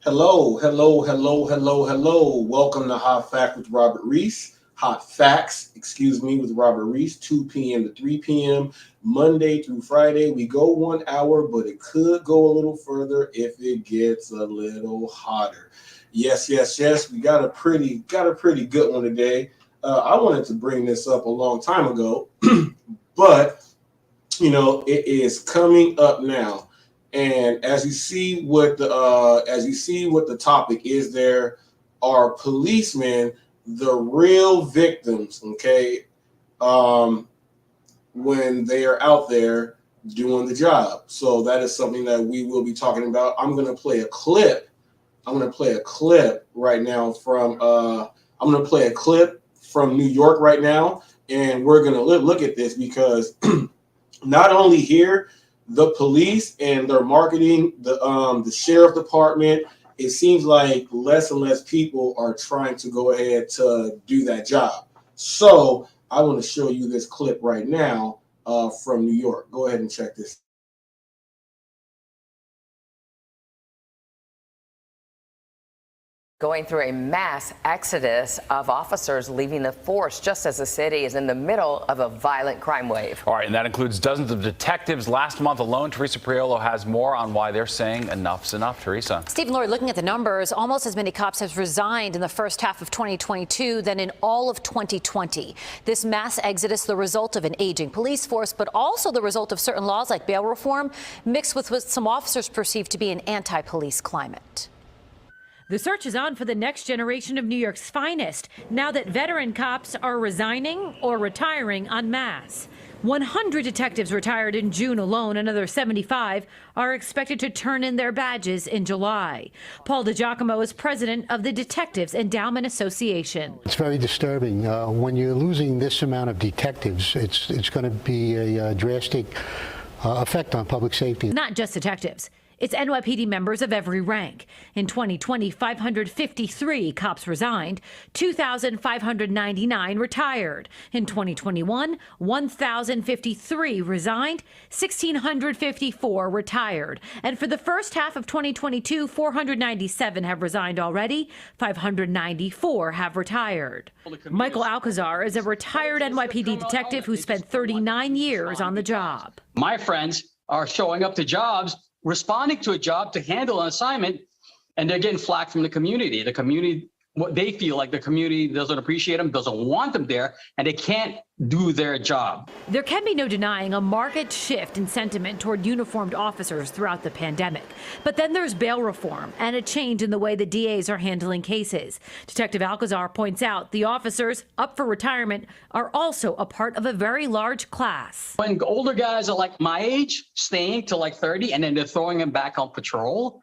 Hello, hello, hello, hello, hello. Welcome to Hot Fact with Robert Reese. Hot Facts, excuse me, with Robert Reese, 2 p.m. to 3 p.m. Monday through Friday. We go 1 hour, but it could go a little further if it gets a little hotter. Yes, yes, yes. We got a pretty good one today. I wanted to bring this up a long time ago, but it is coming up now. And as you see what the topic is, there are policemen, the real victims, okay, um, when they are out there doing the job. So that is something that we will be talking about. I'm gonna play a clip. I'm gonna play a clip right now from I'm gonna play a clip from New York right now, and we're gonna look at this because not only here, the police and their marketing, the sheriff department, it seems like less and less people are trying to go ahead to do that job. So I want to show you this clip right now from New York. Go ahead and check this. Going through a mass exodus of officers leaving the force just as the city is in the middle of a violent crime wave. All right, and that includes dozens of detectives. Last month alone, Teresa Priolo has more on why they're saying enough's enough. Teresa. Steve and Lori, looking at the numbers, almost as many cops have resigned in the first half of 2022 than in all of 2020. This mass exodus, the result of an aging police force, but also the result of certain laws like bail reform, mixed with what some officers perceive to be an anti-police climate. The search is on for the next generation of New York's finest, now that veteran cops are resigning or retiring en masse. 100 detectives retired in June alone. Another 75 are expected to turn in their badges in July. Paul DiGiacomo is president of the Detectives Endowment Association. It's very disturbing. When you're losing this amount of detectives, it's going to be a drastic effect on public safety. Not just detectives. It's NYPD members of every rank. In 2020, 553 cops resigned, 2,599 retired. In 2021, 1,053 resigned, 1,654 retired. And for the first half of 2022, 497 have resigned already, 594 have retired. Michael Alcazar is a retired NYPD detective who spent 39 years on the job. My friends are showing up to jobs, responding to a job to handle an assignment, and they're getting flack from the community. The community, what they feel like the community doesn't appreciate them, doesn't want them there, and they can't do their job. There can be no denying a marked shift in sentiment toward uniformed officers throughout the pandemic. But then there's bail reform and a change in the way the DAs are handling cases. Detective Alcazar points out the officers up for retirement are also a part of a very large class. When older guys are like my age, staying till like 30, and then they're throwing them back on patrol,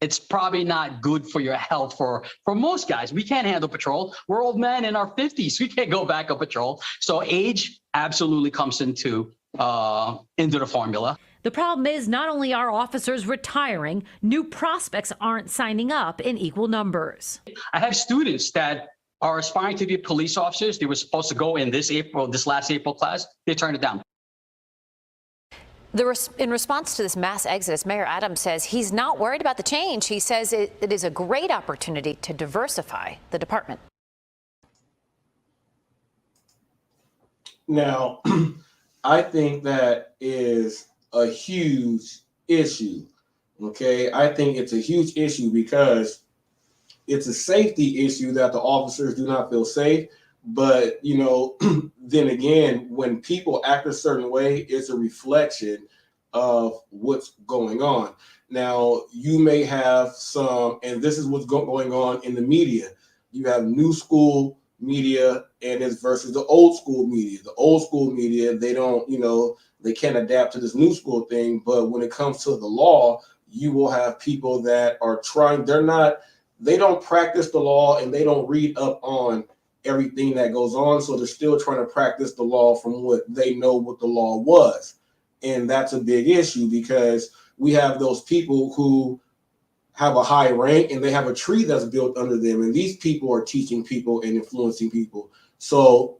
it's probably not good for your health for most guys. We can't handle patrol. We're old men in our 50s. We can't go back on patrol. So age absolutely comes into the formula. The problem is not only are officers retiring, new prospects aren't signing up in equal numbers. I have students that are aspiring to be police officers. They were supposed to go in this last April class. They turned it down. In response to this mass exodus, Mayor Adams says he's not worried about the change. He says it is a great opportunity to diversify the department. Now, I think that is a huge issue. Okay, I think it's a huge issue because it's a safety issue that the officers do not feel safe. But, then again, when people act a certain way, it's a reflection of what's going on. Now, you may have some, and this is what's going on in the media. You have new school media and it's versus the old school media. The old school media, they don't, they can't adapt to this new school thing. But when it comes to the law, you will have people that are trying, they don't practice the law and they don't read up on everything that goes on. So they're still trying to practice the law from what they know what the law was. And that's a big issue because we have those people who have a high rank and they have a tree that's built under them. And these people are teaching people and influencing people. So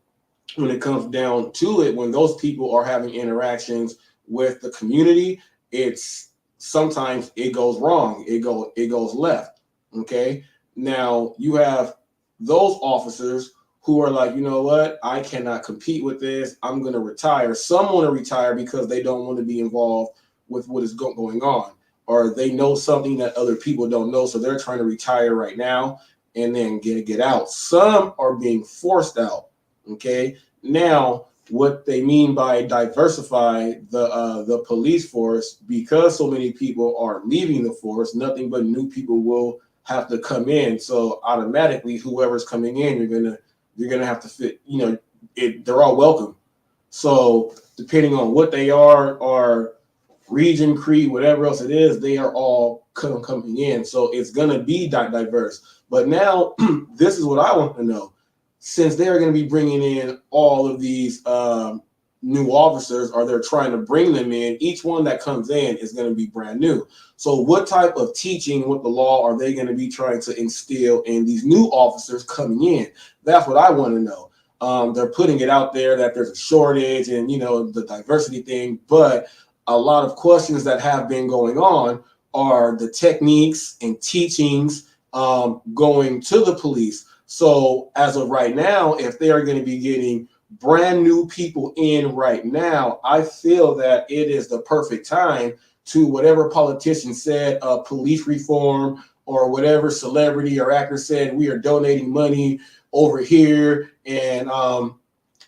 when it comes down to it, when those people are having interactions with the community, sometimes it goes wrong. It goes left. Okay. Now you have those officers who are like, you know what? I cannot compete with this. I'm going to retire. Some want to retire because they don't want to be involved with what is going on, or they know something that other people don't know. So they're trying to retire right now and then get out. Some are being forced out. Okay. Now, what they mean by diversify the police force, because so many people are leaving the force, nothing but new people will have to come in. So automatically, whoever's coming in, you're gonna have to fit. You know, they're all welcome. So depending on what they are, or region, creed, whatever else it is, they are all coming in. So it's gonna be diverse. But now, this is what I want to know: since they're going to be bringing in all of these new officers, or they're trying to bring them in, each one that comes in is going to be brand new. So what type of teaching with the law are they going to be trying to instill in these new officers coming in? That's what I want to know. They're putting it out there that there's a shortage and, you know, the diversity thing, but a lot of questions that have been going on are the techniques and teachings going to the police. So as of right now, if they are going to be getting brand new people in right now, I feel that it is the perfect time to, whatever politician said, police reform, or whatever celebrity or actor said, we are donating money over here, and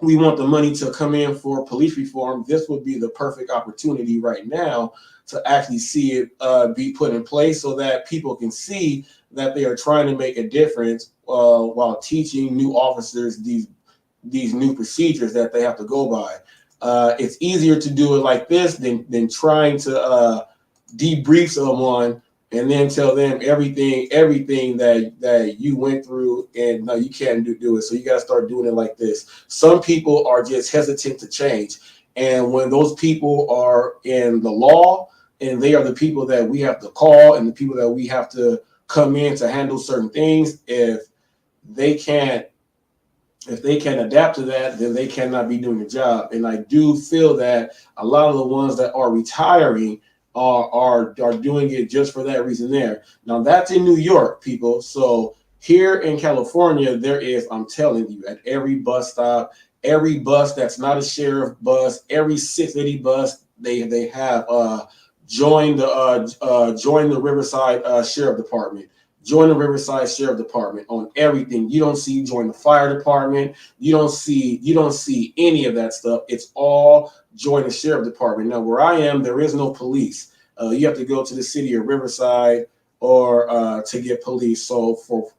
we want the money to come in for police reform. This would be the perfect opportunity right now to actually see it be put in place, so that people can see that they are trying to make a difference while teaching new officers these new procedures that they have to go by. It's easier to do it like this than trying to debrief someone and then tell them everything that you went through, and no, you can't do it. So you got to start doing it like this. Some people are just hesitant to change, and when those people are in the law, and they are the people that we have to call, and the people that we have to come in to handle certain things, if they can't adapt to that, then they cannot be doing the job. And I do feel that a lot of the ones that are retiring are doing it just for that reason there. Now that's in New York, people. So here in California, there is, I'm telling you, at every bus stop, every bus that's not a sheriff bus, every city bus, they have joined the Riverside Sheriff Department. Join the Riverside Sheriff Department on everything. You don't see join the fire department. You don't see any of that stuff. It's all join the Sheriff Department. Now, where I am, there is no police. You have to go to the city of Riverside or to get police. So for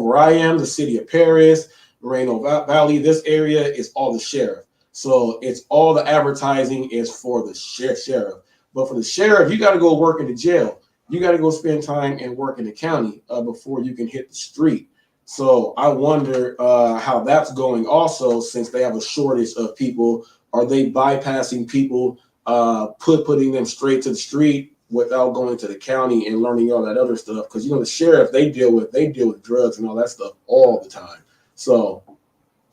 where I am, the city of Paris, Moreno Valley, this area is all the sheriff. So it's all the advertising is for the sheriff. But for the sheriff, you got to go work in the jail. You got to go spend time and work in the county before you can hit the street. So I wonder how that's going also, since they have a shortage of people. Are they bypassing people, putting them straight to the street without going to the county and learning all that other stuff? Because, you know, the sheriff, they deal with drugs and all that stuff all the time. So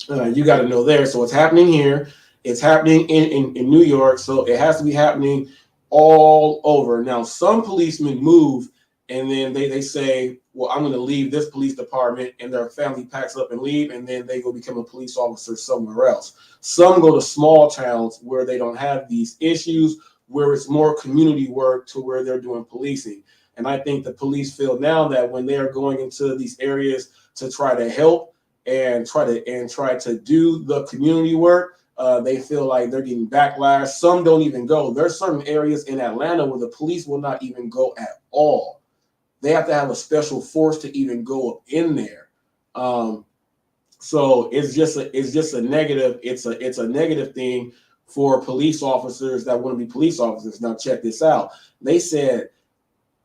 you got to know there. So it's happening here. It's happening in New York. So it has to be happening all over. Now, some policemen move and then they say, well, I'm going to leave this police department, and their family packs up and leave, and then they go become a police officer somewhere else. Some go to small towns where they don't have these issues, where it's more community work to where they're doing policing. And I think the police feel now that when they are going into these areas to try to help and try to do the community work, they feel like they're getting backlash. Some don't even go. There's certain areas in Atlanta where the police will not even go at all. They have to have a special force to even go up in there. So it's just a negative. It's a negative thing for police officers that want to be police officers. Now check this out. They said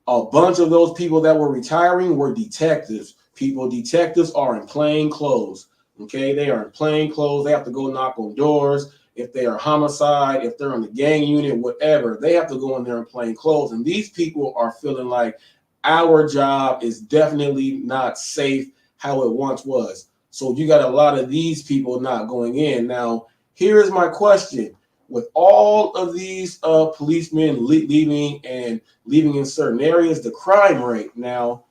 a bunch of those people that were retiring were detectives. Detectives are in plain clothes. Okay, they are in plain clothes. They have to go knock on doors. If they are homicide, if they're on the gang unit, whatever, they have to go in there in plain clothes. And these people are feeling like our job is definitely not safe how it once was. So you got a lot of these people not going in. Now, here is my question. With all of these policemen leaving in certain areas, the crime rate now,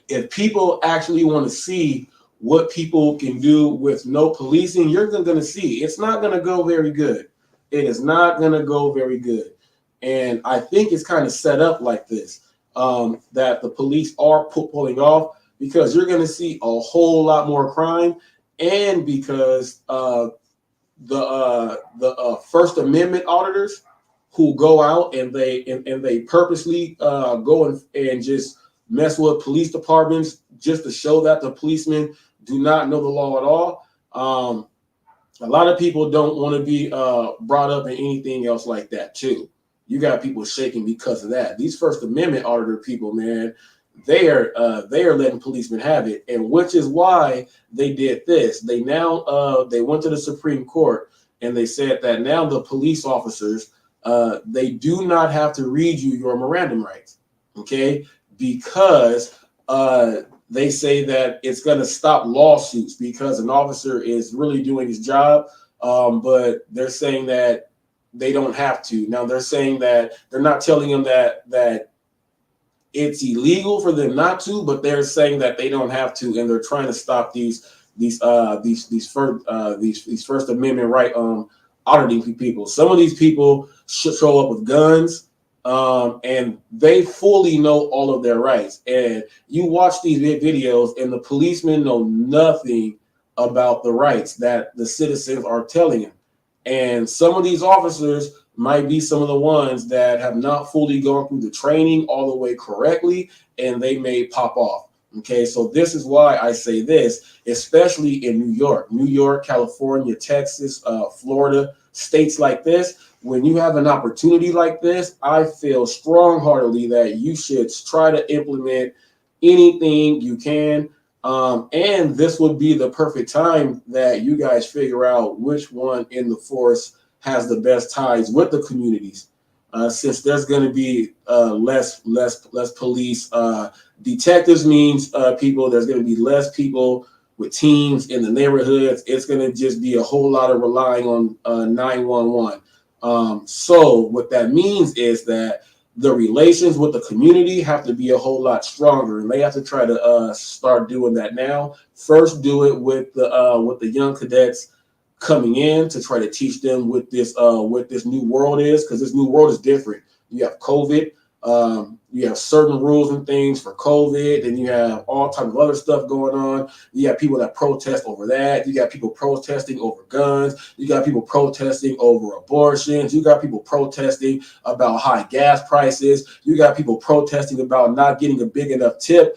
if people actually want to see what people can do with no policing, you're going to see it's not going to go very good. It is not going to go very good. And I think it's kind of set up like this, that the police are pulling off, because you're going to see a whole lot more crime, and because the First Amendment auditors who go out and they purposely go and just mess with police departments just to show that the policemen do not know the law at all. A lot of people don't want to be brought up in anything else like that too. You got people shaking because of that. These First Amendment auditor people, man, they are letting policemen have it, and which is why they did this. They went to the Supreme Court and they said that now the police officers, they do not have to read you your Miranda rights, okay? Because they say that it's going to stop lawsuits because an officer is really doing his job, but they're saying that they don't have to. Now they're saying that they're not telling them that it's illegal for them not to, but they're saying that they don't have to, and they're trying to stop these First Amendment right auditing people. Some of these people show up with guns, and they fully know all of their rights. And you watch these videos, and the policemen know nothing about the rights that the citizens are telling them. And some of these officers might be some of the ones that have not fully gone through the training all the way correctly, and they may pop off. Okay, so this is why I say this, especially in New York, California, Texas, Florida, states like this. When you have an opportunity like this, I feel strong-heartedly that you should try to implement anything you can. And this would be the perfect time that you guys figure out which one in the force has the best ties with the communities, since there's going to be less police. Detectives means people. There's going to be less people with teams in the neighborhoods. It's going to just be a whole lot of relying on 911. So what that means is that the relations with the community have to be a whole lot stronger, and they have to try to start doing that now. First, do it with the young cadets coming in, to try to teach them what this new world is, because this new world is different. You have COVID, you have certain rules and things for COVID, and you have all types of other stuff going on. You have people that protest over that. You got people protesting over guns. You got people protesting over abortions. You got people protesting about high gas prices. You got people protesting about not getting a big enough tip.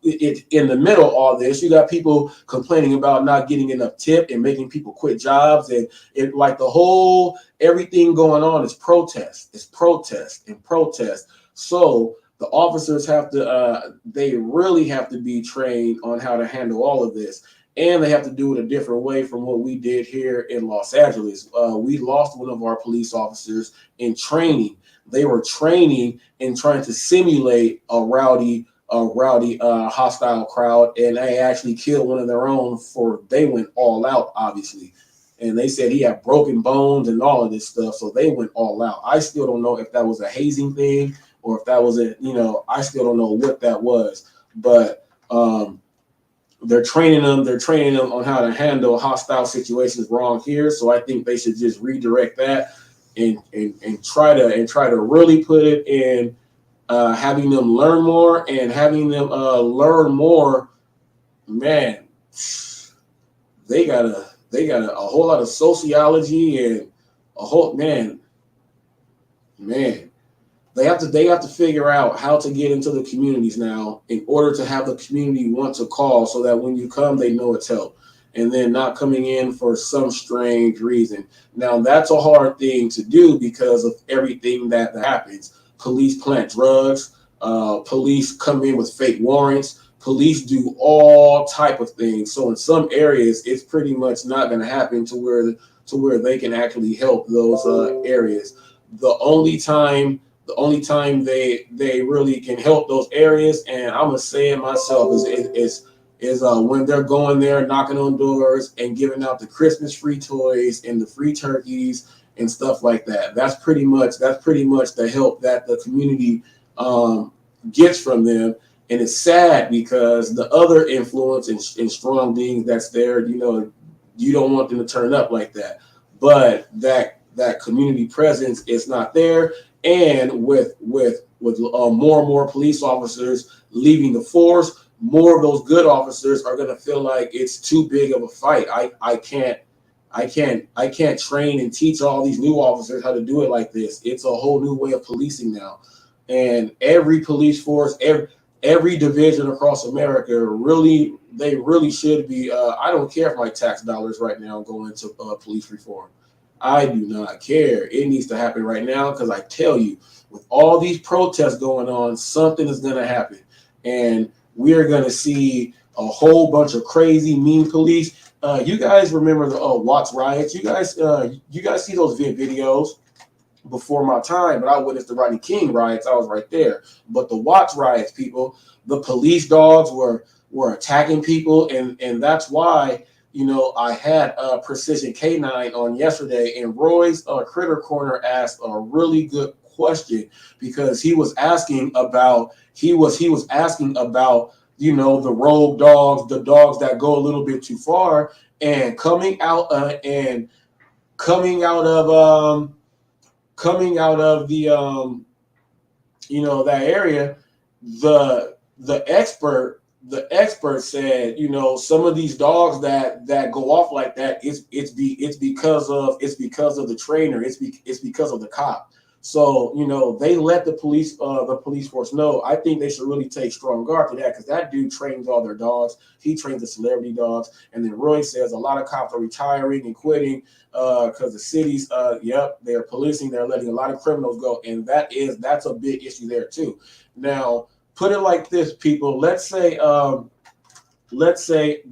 In the middle of all this, you got people complaining about not getting enough tip and making people quit jobs, and it like the whole everything going on is protest. It's protest and protest. So the officers have to, they really have to be trained on how to handle all of this. And they have to do it a different way from what we did here in Los Angeles. We lost one of our police officers in training. They were training and trying to simulate a rowdy, hostile crowd, and they actually killed one of their own. They went all out, obviously. And they said he had broken bones and all of this stuff, so they went all out. I still don't know if that was a hazing thing, or if that was I still don't know what that was, but they're training them on how to handle hostile situations wrong here. So I think they should just redirect that and try to really put it in having them learn more, and having them learn more. Man, they got a whole lot of sociology and a whole man. They have to figure out how to get into the communities now, in order to have the community want to call, so that when you come, they know it's help, and then not coming in for some strange reason. Now that's a hard thing to do because of everything that happens. Police plant drugs, police come in with fake warrants, police do all type of things. So in some areas, it's pretty much not going to happen to where they can actually help those areas. The only time they really can help those areas, and I'm gonna say it myself, is when they're going there, knocking on doors and giving out the Christmas free toys and the free turkeys and stuff like that. That's pretty much the help that the community gets from them. And it's sad because the other influence and strong beings that's there, you know, you don't want them to turn up like that. But that community presence is not there. And with more and more police officers leaving the force, more of those good officers are going to feel like it's too big of a fight. I can't train and teach all these new officers how to do it like this. It's a whole new way of policing now. And every police force, every division across America they really should be. I don't care if my tax dollars right now go into police reform. I do not care. It needs to happen right now because I tell you, with all these protests going on, something is going to happen. And we're going to see a whole bunch of crazy, mean police. You guys remember the Watts riots? You guys see those videos? Before my time, but I witnessed the Rodney King riots. I was right there. But the Watts riots, people, the police dogs were attacking people, and that's why, you know, I had Precision K9 on yesterday, and Roy's Critter Corner asked a really good question because he was asking about you know, the rogue dogs, the dogs that go a little bit too far, and coming out of the you know, that area, the expert said, you know, some of these dogs that go off like that, it's because of the trainer, it's because of the cop. So, you know, they let the police force know. I think they should really take strong guard to that because that dude trains all their dogs. He trains the celebrity dogs. And then Roy says a lot of cops are retiring and quitting because the cities, they're policing. They're letting a lot of criminals go. And that's a big issue there too. Now, put it like this, people. Let's say the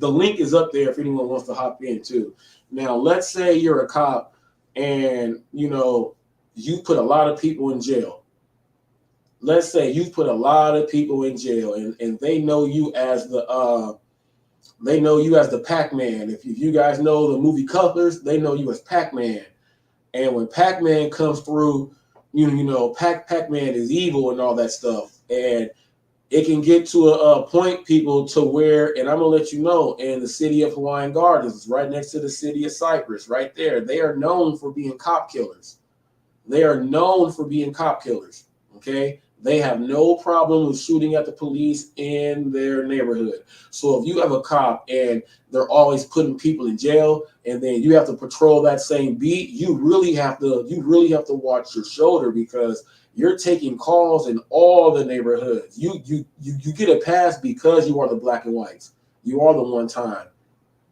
link is up there if anyone wants to hop in too. Now, let's say you're a cop and, you know, you put a lot of people in jail. Let's say you put a lot of people in jail and they know you as the Pac-Man. If you guys know the movie Cutlers, they know you as Pac-Man. And when Pac-Man comes through, you know, Pac-Man is evil and all that stuff. And it can get to a point, people, to where, and I'm gonna let you know, in the city of Hawaiian Gardens, right next to the city of Cypress, right there, they are known for being cop killers. They are known for being cop killers, okay? They have no problem with shooting at the police in their neighborhood. So if you have a cop and they're always putting people in jail and then you have to patrol that same beat, you really have to watch your shoulder because you're taking calls in all the neighborhoods. You get a pass because you are the black and whites. You are the one time.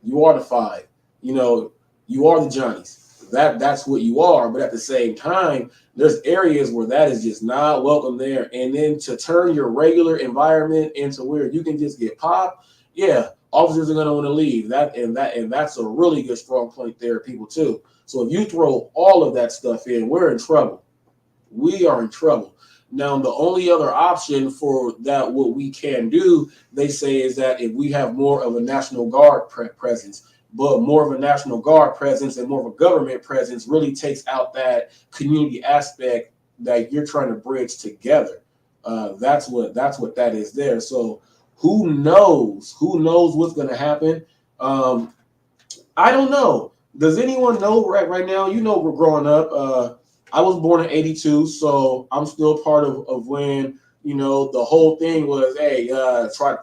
You are the five. You know, you are the Johnnies. That's what you are, but at the same time, there's areas where that is just not welcome there. And then to turn your regular environment into where you can just get popped, yeah, officers are going to want to leave. That's a really good strong point there, people too. So if you throw all of that stuff in, we're in trouble. We are in trouble. Now, the only other option for that, what we can do, they say, is that if we have more of a National Guard presence. But more of a National Guard presence and more of a government presence really takes out that community aspect that you're trying to bridge together. That's what that is there. So who knows what's going to happen? I don't know. Does anyone know right now? You know, we're growing up. I was born in '82, so I'm still part of when, you know, the whole thing was, hey, try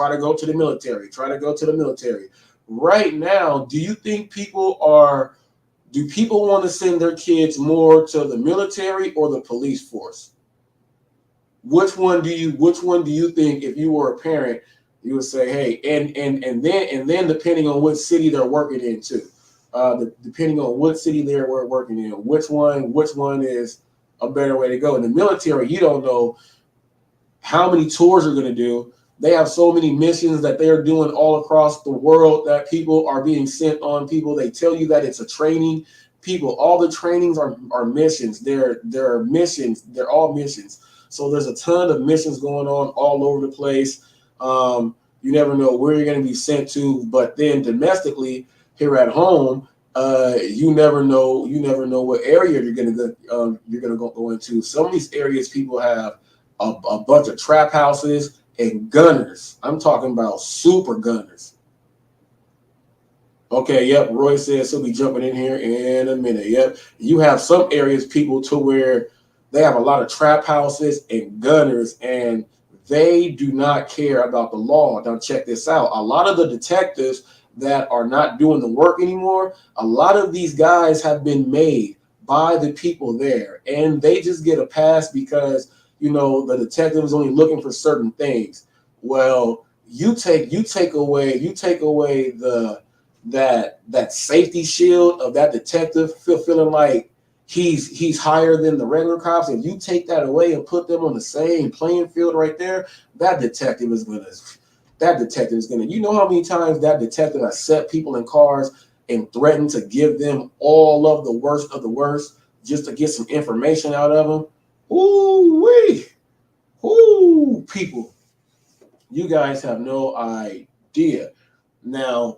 to go to the military. Try to go to the military. Right now, do people want to send their kids more to the military or the police force? Which one do you think, if you were a parent, you would say, hey, and then depending on what city they're working in too, depending on what city they're working in, which one is a better way to go. In the military, you don't know how many tours they're going to do. They have so many missions that they're doing all across the world that people are being sent on. People, they tell you that it's a training. People, all the trainings are missions. They're missions. They're all missions. So there's a ton of missions going on all over the place. You never know where you're going to be sent to. But then domestically, here at home, you never know what area you're going to go into. Some of these areas, people have a bunch of trap houses. and gunners. I'm talking about super gunners. Okay, yep. Roy says he'll be jumping in here in a minute. Yep. You have some areas, people, to where they have a lot of trap houses and gunners, and they do not care about the law. Now, check this out. A lot of the detectives that are not doing the work anymore, a lot of these guys have been made by the people there, and they just get a pass because, the detective is only looking for certain things. Well, you take away that safety shield of that detective feeling like he's higher than the regular cops. If you take that away and put them on the same playing field right there, that detective is gonna. You know how many times that detective has set people in cars and threatened to give them all of the worst of the worst just to get some information out of them. Ooh wee, ooh people, you guys have no idea. Now,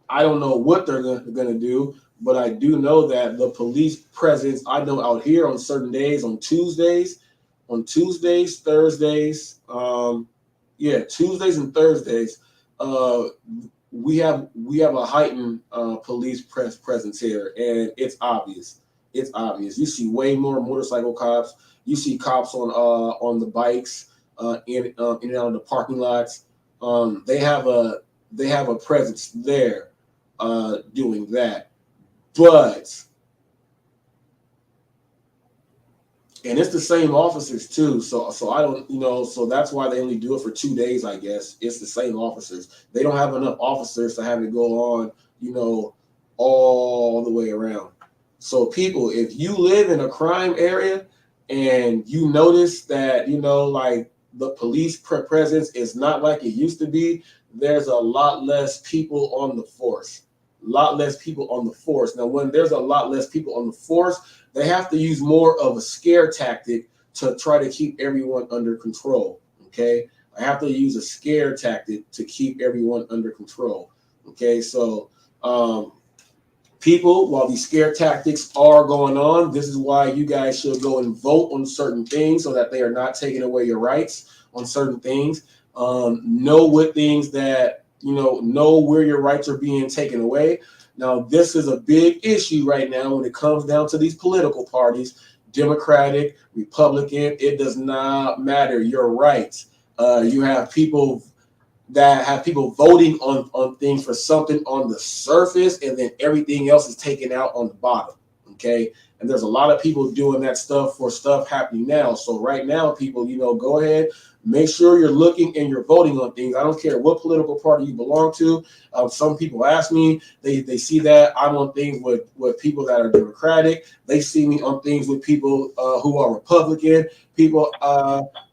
I don't know what they're going to do, but I do know that the police presence, I know out here on certain days, on Tuesdays, Thursdays, Tuesdays and Thursdays, we have a heightened police presence here, and it's obvious. It's obvious. You see way more motorcycle cops. You see cops on the bikes, in and out of the parking lots. They have a presence there doing that. But, and it's the same officers too. So I don't, so that's why they only do it for 2 days, I guess. It's the same officers. They don't have enough officers to have it go on, all the way around. So people, if you live in a crime area and you notice that, like the police presence is not like it used to be, there's a lot less people on the force. Now, when there's a lot less people on the force, they have to use more of a scare tactic to try to keep everyone under control. Okay. I have to use a scare tactic to keep everyone under control. Okay. So, people, while these scare tactics are going on, this is why you guys should go and vote on certain things so that they are not taking away your rights on certain things. Know what things that, know where your rights are being taken away. Now, this is a big issue right now when it comes down to these political parties, Democratic, Republican. It does not matter. Your rights. You have people voting on things for something on the surface, and then everything else is taken out on the bottom. Okay. And there's a lot of people doing that stuff for stuff happening now. So right now, people, go ahead, make sure you're looking and you're voting on things. I don't care what political party you belong to. Some people ask me, they see that I'm on things with people that are Democratic. They see me on things with people who are Republican. People,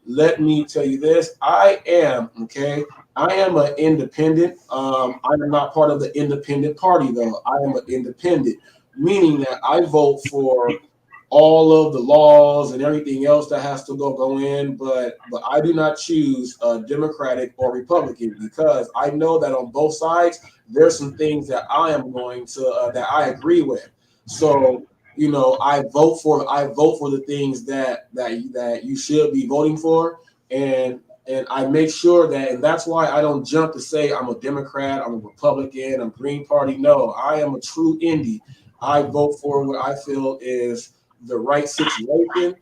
let me tell you this. I am an independent. I am not part of the independent party, though. I am an independent, meaning that I vote for all of the laws and everything else that has to go in, but I do not choose Democratic or Republican because I know that on both sides there's some things that I am going to that I agree with. So I vote for the things that you should be voting for, and I make sure that, and that's why I don't jump to say I'm a Democrat, I'm a Republican, I'm Green Party. No, I am a true indie. I vote for what I feel is the right situation,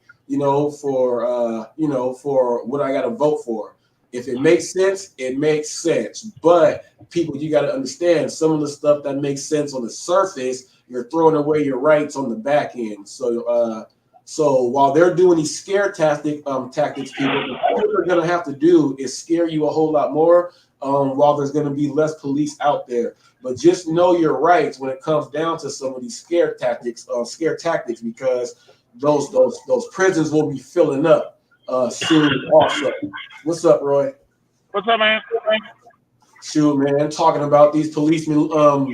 for what I got to vote for. If it makes sense, it makes sense. But people, you got to understand some of the stuff that makes sense on the surface, you're throwing away your rights on the back end. So while they're doing these scare tactics, people, what they're going to have to do is scare you a whole lot more, while there's going to be less police out there. But just know your rights when it comes down to some of these scare tactics, because those prisons will be filling up soon also. What's up, Roy? What's up, man? Shoot, man, talking about these policemen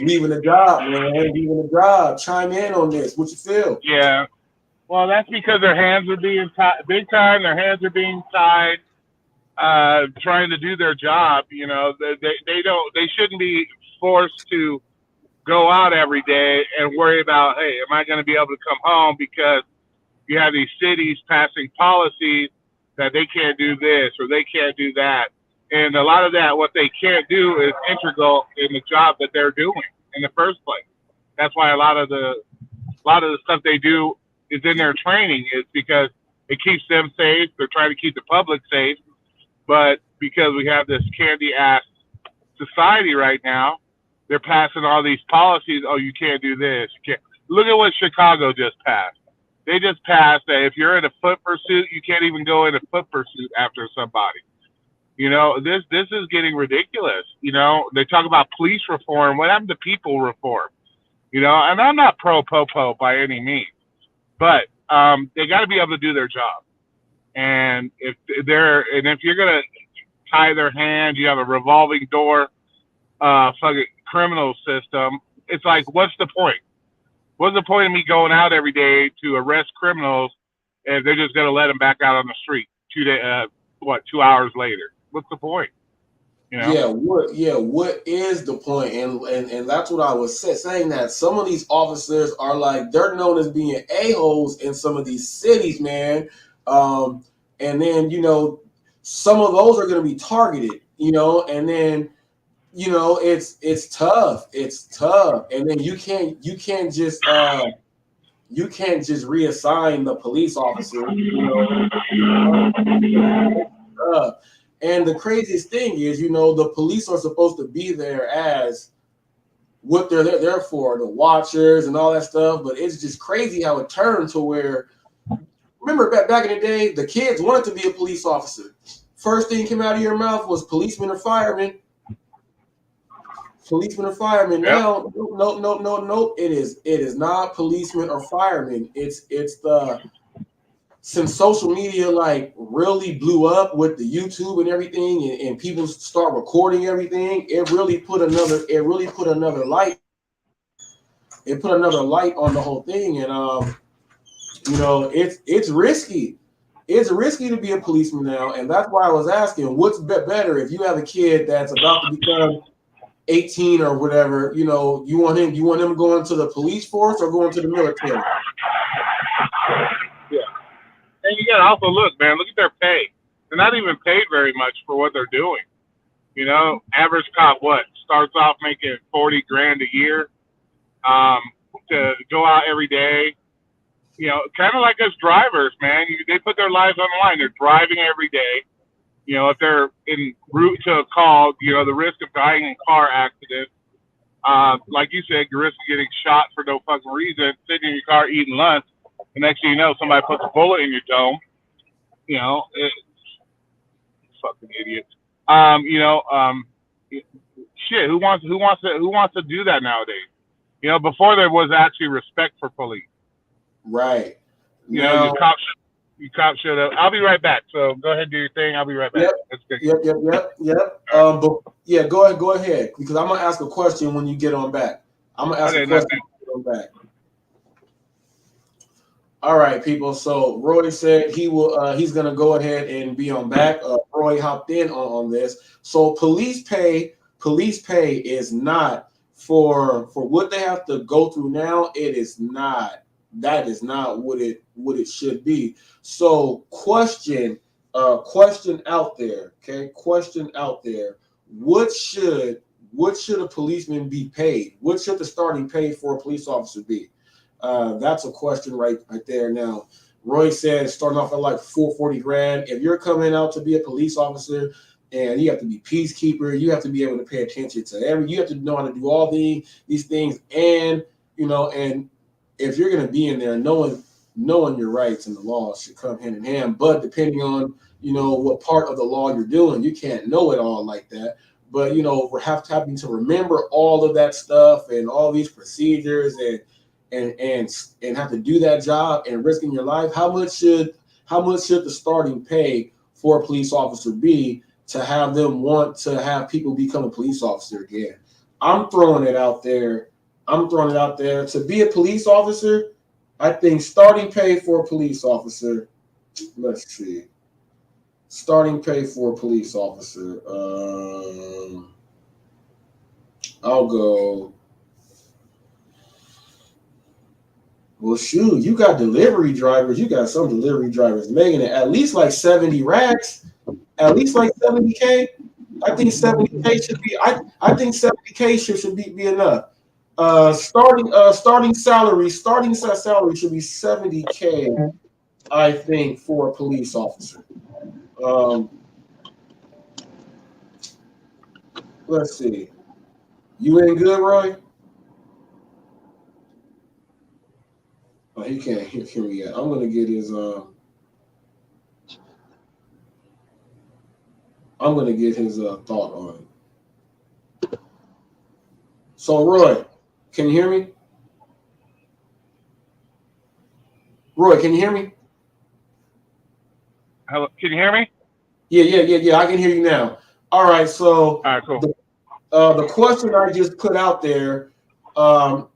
leaving the job. Chime in on this. What you feel? Yeah. Well, that's because their hands are being tied. Big time, their hands are being tied, trying to do their job. They shouldn't be forced to go out every day and worry about, hey, am I going to be able to come home? Because you have these cities passing policies that they can't do this or they can't do that. And a lot of that, what they can't do is integral in the job that they're doing in the first place. That's why a lot of the stuff they do is in their training is because it keeps them safe. They're trying to keep the public safe. But because we have this candy ass society right now, they're passing all these policies. Oh, you can't do this. You can't. Look at what Chicago just passed. They just passed that if you're in a foot pursuit, you can't even go in a foot pursuit after somebody. You know, this is getting ridiculous. You know, they talk about police reform. What happened to people reform? You know, and I'm not pro popo by any means, but they got to be able to do their job. And if you're gonna tie their hands, you have a revolving door, fucking criminal system. It's like, what's the point? What's the point of me going out every day to arrest criminals if they're just gonna let them back out on the street 2 hours later? What's the point? You know? What is the point? And that's what I was saying, that some of these officers are like, they're known as being a-holes in some of these cities, man. And then, you know, some of those are going to be targeted, you know, and then, you know, it's tough. It's tough. And then you can't just reassign the police officer, you know. And the craziest thing is, you know, the police are supposed to be there as what they're there for, the watchers and all that stuff. But it's just crazy how it turned to where, remember back in the day, the kids wanted to be a police officer. First thing came out of your mouth was policeman or fireman. Policeman or fireman. Yep. Now, no. It is not policeman or fireman. It's the, since social media like really blew up with the YouTube and everything, and people start recording everything, it really put another light. It put another light on the whole thing, and you know, it's risky. It's risky to be a policeman now, and that's why I was asking, what's better if you have a kid that's about to become 18 or whatever? You know, you want him going to the police force or going to the military? Yeah. And you gotta also look at their pay. They're not even paid very much for what they're doing. You know, average cop starts off making $40 grand a year to go out every day. You know, kind of like us drivers, man. They put their lives on the line. They're driving every day. You know, if they're en route to a call, you know, the risk of dying in car accidents, like you said, the risk of getting shot for no fucking reason, sitting in your car eating lunch. The next thing you know, somebody puts a bullet in your dome. You know, fucking idiots. Shit. Who wants to do that nowadays? You know, before there was actually respect for police. Right. You know, your cops showed up. I'll be right back. So go ahead and do your thing. I'll be right back. Yep. But yeah, go ahead, because I'm gonna ask a question when you get on back. I'm gonna ask a question when you get on back. All right, people. So Roy said he will. He's gonna go ahead and be on back. Roy hopped in on this. So police pay is not for what they have to go through now. It is not. That is not what it should be. So question out there. Okay, question out there. What should a policeman be paid? What should the starting pay for a police officer be? That's a question right there. Now, Roy said starting off at like $40 grand. If you're coming out to be a police officer and you have to be peacekeeper, you have to be able to pay attention to you have to know how to do all these things, and you know, and if you're going to be in there, knowing your rights and the laws should come hand in hand. But depending on, you know, what part of the law you're doing, you can't know it all like that. But, you know, we're having to remember all of that stuff and all these procedures and have to do that job and risking your life. How much should the starting pay for a police officer be to have them want to have people become a police officer again? I'm throwing it out there. To be a police officer, I think starting pay for a police officer, let's see. Starting pay for a police officer, I'll go Well, shoot, you got delivery drivers. You got some delivery drivers making it at least like 70 racks, at least like 70K. I think 70K should be. I think 70K should be enough. Starting salary should be 70K. I think for a police officer. Let's see. You in good, Roy? Oh, he can't hear me yet. I'm gonna get his thought on it. So Roy, can you hear me? Roy, can you hear me? Hello, can you hear me? Yeah. I can hear you now. All right. So All right, cool. the question I just put out there, how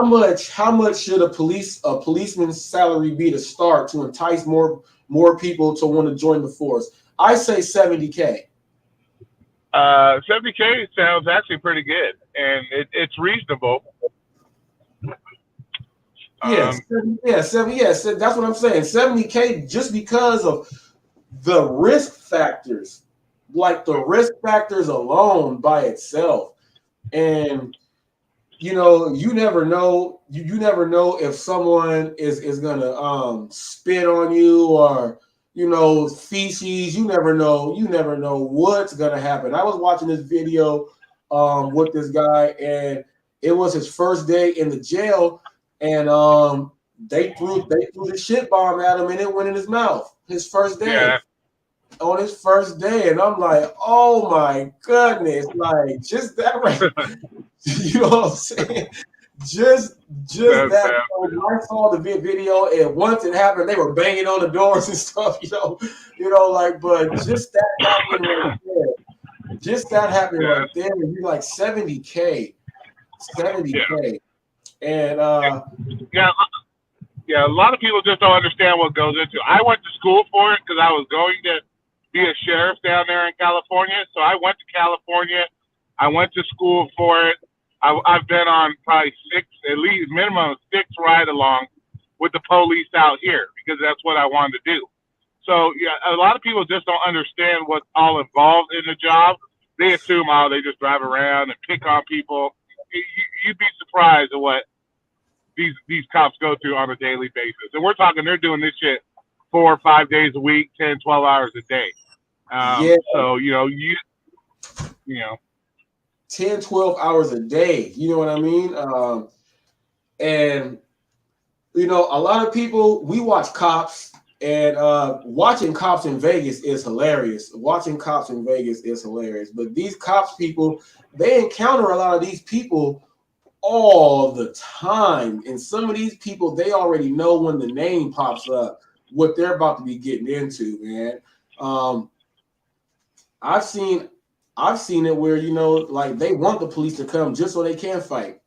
much should a policeman's salary be to start to entice more people to want to join the force? I say 70K. 70K sounds actually pretty good, and it's reasonable. Yes, yes, that's what I'm saying. 70K just because of the risk factors, like the risk factors alone by itself. And you never know. You never know if someone is gonna spit on you or feces. You never know. You never know what's gonna happen. I was watching this video with this guy, and it was his first day in the jail, and they threw the shit bomb at him, and it went in his mouth. His first day. Yeah. On his first day, and I'm like, oh my goodness, like just that right. You know what I'm saying? Just That's that. bad. I saw the video, and once it happened, they were banging on the doors and stuff. But just that happening right there. Just that happening Yeah. right there, and you're like 70K, and Yeah, a lot of people just don't understand what goes into it. I went to school for it because I was going to be a sheriff down there in California. So I went to California. I went to school for it. I've been on probably at least minimum of 6 ride-alongs with the police out here because that's what I wanted to do. So, yeah, a lot of people just don't understand what's all involved in the job. They assume, they just drive around and pick on people. You'd be surprised at what these cops go through on a daily basis. And we're talking they're doing this shit 4 or 5 days a week, 10, 12 hours a day. So, you know. 10, 12 hours a day. You know what I mean? And a lot of people, we watch cops, and watching cops in Vegas is hilarious. But these cops people, they encounter a lot of these people all the time. And some of these people, they already know when the name pops up what they're about to be getting into, man. I've seen it where like they want the police to come just so they can fight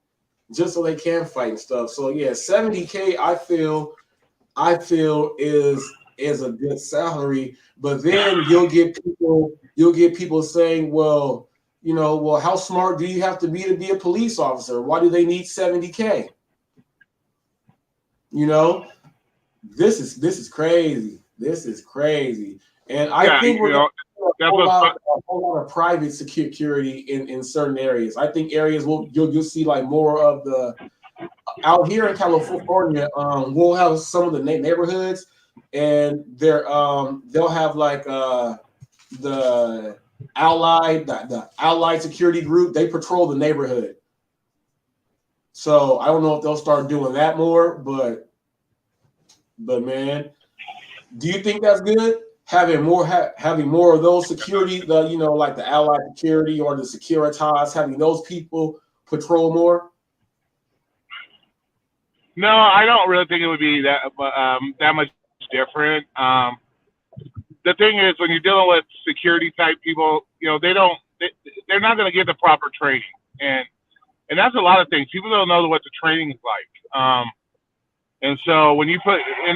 and stuff. So yeah, 70K I feel is a good salary, but then you'll get people saying, well, how smart do you have to be a police officer? Why do they need 70K? This is crazy. And I think we're going to a whole lot of private security in certain areas. I think areas you'll see like more of the out here in California. We'll have some of the neighborhoods, and they'll have like the allied security group. They patrol the neighborhood. So I don't know if they'll start doing that more, but man, do you think that's good? Having more of those security, like the allied security or the Securitas, having those people patrol more? No, I don't really think it would be that much different. The thing is, when you're dealing with security type people, they're not going to get the proper training, and that's a lot of things. People don't know what the training is like. And so when you put in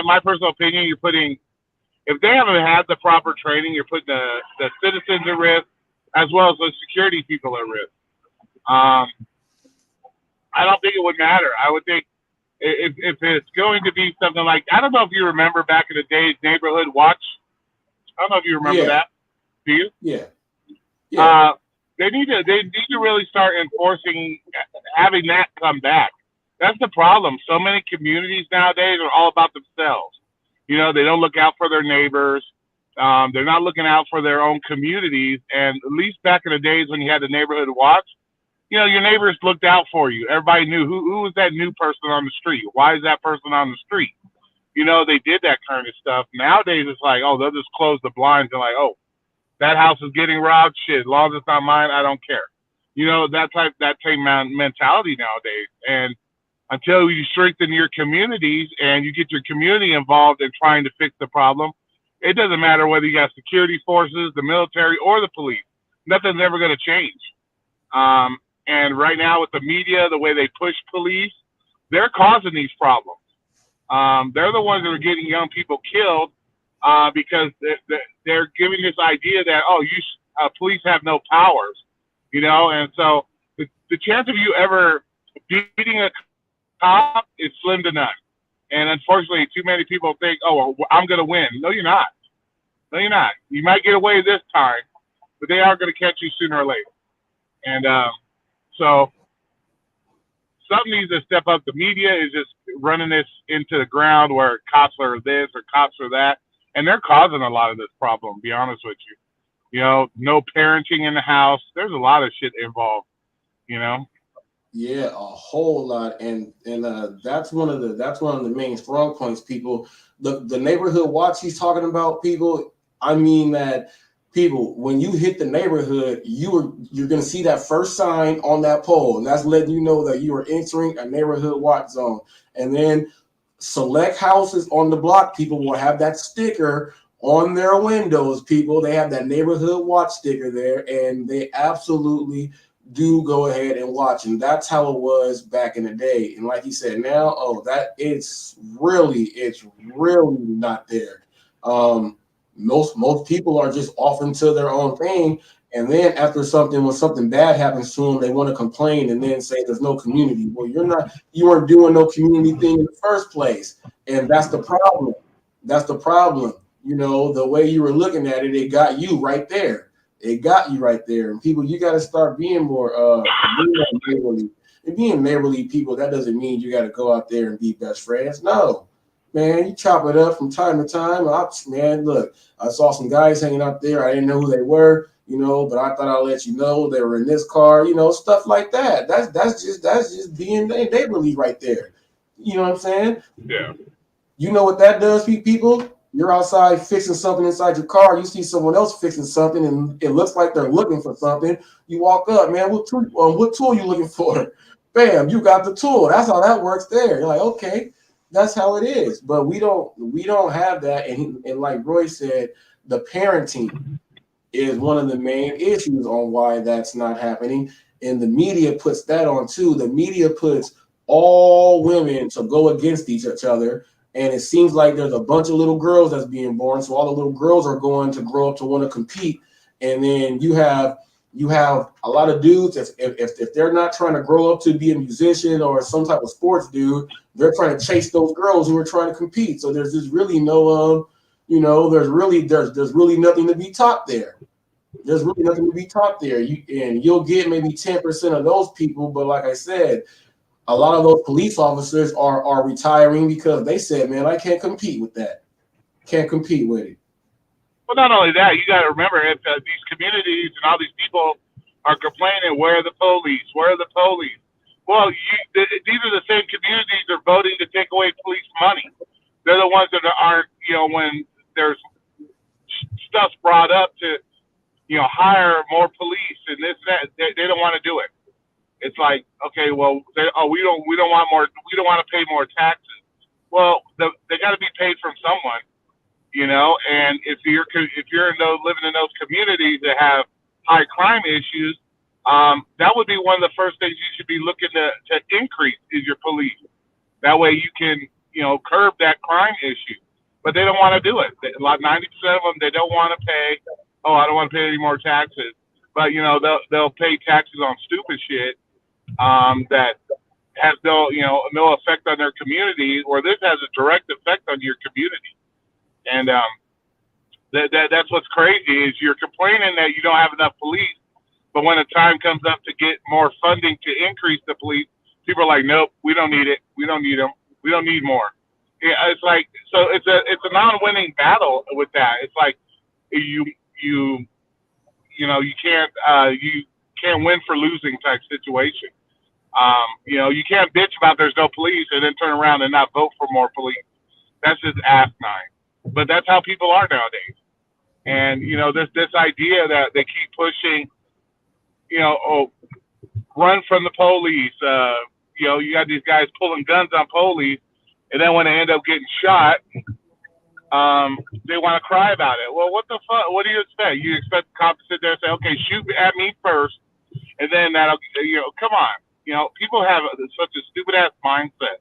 my personal opinion, you're putting, if they haven't had the proper training, you're putting the citizens at risk as well as the security people at risk. I don't think it would matter. I would think if it's going to be something like, I don't know if you remember back in the days, Neighborhood Watch. I don't know if you remember Yeah, that. Do you? yeah, yeah. They need to really start enforcing, having that come back. That's the problem. So many communities nowadays are all about themselves. You know, they don't look out for their neighbors. They're not looking out for their own communities. And at least back in the days when you had the Neighborhood Watch, you know, your neighbors looked out for you. Everybody knew who was that new person on the street. Why is that person on the street? You know, they did that kind of stuff. Nowadays, it's like, oh, they'll just close the blinds and like, oh, that house is getting robbed. Shit, as long as it's not mine, I don't care. You know, that same mentality nowadays. And until you strengthen your communities and you get your community involved in trying to fix the problem, it doesn't matter whether you got security forces, the military, or the police. Nothing's ever going to change. And right now with the media, the way they push police, they're causing these problems. They're the ones that are getting young people killed because they're giving this idea that, oh, police have no powers, you know? And so the chance of you ever beating a cop is slim to none. And unfortunately, too many people think, oh, well, I'm going to win. No, you're not. No, you're not. You might get away this time, but they are going to catch you sooner or later. And so something needs to step up. The media is just running this into the ground where cops are this or cops are that. And they're causing a lot of this problem, to be honest with you. You know, no parenting in the house. There's a lot of shit involved, you know? Yeah, a whole lot, and that's one of the main strong points. People, the Neighborhood Watch he's talking about, people. I mean that people, when you hit the neighborhood, you're gonna see that first sign on that pole, and that's letting you know that you are entering a Neighborhood Watch zone. And then select houses on the block, people will have that sticker on their windows. People, they have that Neighborhood Watch sticker there, and they absolutely do go ahead and watch. And that's how it was back in the day. And like you said, now, it's really not there. Most people are just off into their own thing. And then when something bad happens to them, they want to complain and then say there's no community. Well, you weren't doing no community thing in the first place. And that's the problem. That's the problem. You know, the way you were looking at it, it got you right there. It got you right there. And people, you got to start being more neighborly. And being neighborly, people, that doesn't mean you got to go out there and be best friends. No, man, you chop it up from time to time. Man, look, I saw some guys hanging out there. I didn't know who they were, you know, but I thought I'd let you know they were in this car, you know, stuff like that. That's just being neighborly right there. You know what I'm saying? Yeah. You know what that does, people? You're outside fixing something inside your car. You see someone else fixing something, and it looks like they're looking for something. You walk up, man. What tool you looking for? Bam, you got the tool. That's how that works there. You're like, okay, that's how it is. But we don't have that. And like Roy said, the parenting is one of the main issues on why that's not happening. And the media puts that on too. The media puts all women to go against each other. And it seems like there's a bunch of little girls that's being born. So all the little girls are going to grow up to want to compete. And then you have a lot of dudes, if they're not trying to grow up to be a musician or some type of sports dude, they're trying to chase those girls who are trying to compete. So there's just really no, there's really nothing to be taught there. There's really nothing to be taught there. You'll get maybe 10% of those people. But like I said, a lot of those police officers are retiring because they said, man, I can't compete with that. Can't compete with it. Well, not only that, you got to remember if these communities and all these people are complaining, where are the police? Where are the police? Well, these are the same communities that are voting to take away police money. They're the ones that aren't, when there's stuff brought up to, hire more police and this, that, they don't want to do it. It's like, okay, well, we don't want more. We don't want to pay more taxes. Well, they got to be paid from someone, And if you're living in those communities that have high crime issues, that would be one of the first things you should be looking to increase is your police. That way you can curb that crime issue. But they don't want to do it. 90% of them, they don't want to pay. Oh, I don't want to pay any more taxes. But they'll pay taxes on stupid shit. That has no effect on their community, or this has a direct effect on your community. And that's what's crazy is you're complaining that you don't have enough police, but when the time comes up to get more funding to increase the police, people are like, nope, we don't need it. We don't need them. We don't need more. Yeah, it's like, so it's a non-winning battle with that. It's like you can't win for losing type situation. You can't bitch about there's no police and then turn around and not vote for more police. That's just asinine. But that's how people are nowadays. And this idea that they keep pushing, run from the police. You got these guys pulling guns on police, and then when they end up getting shot, they want to cry about it. Well, what the fuck? What do you expect? You expect the cop to sit there and say, "Okay, shoot at me first, and then that'll," come on. People have such a stupid ass mindset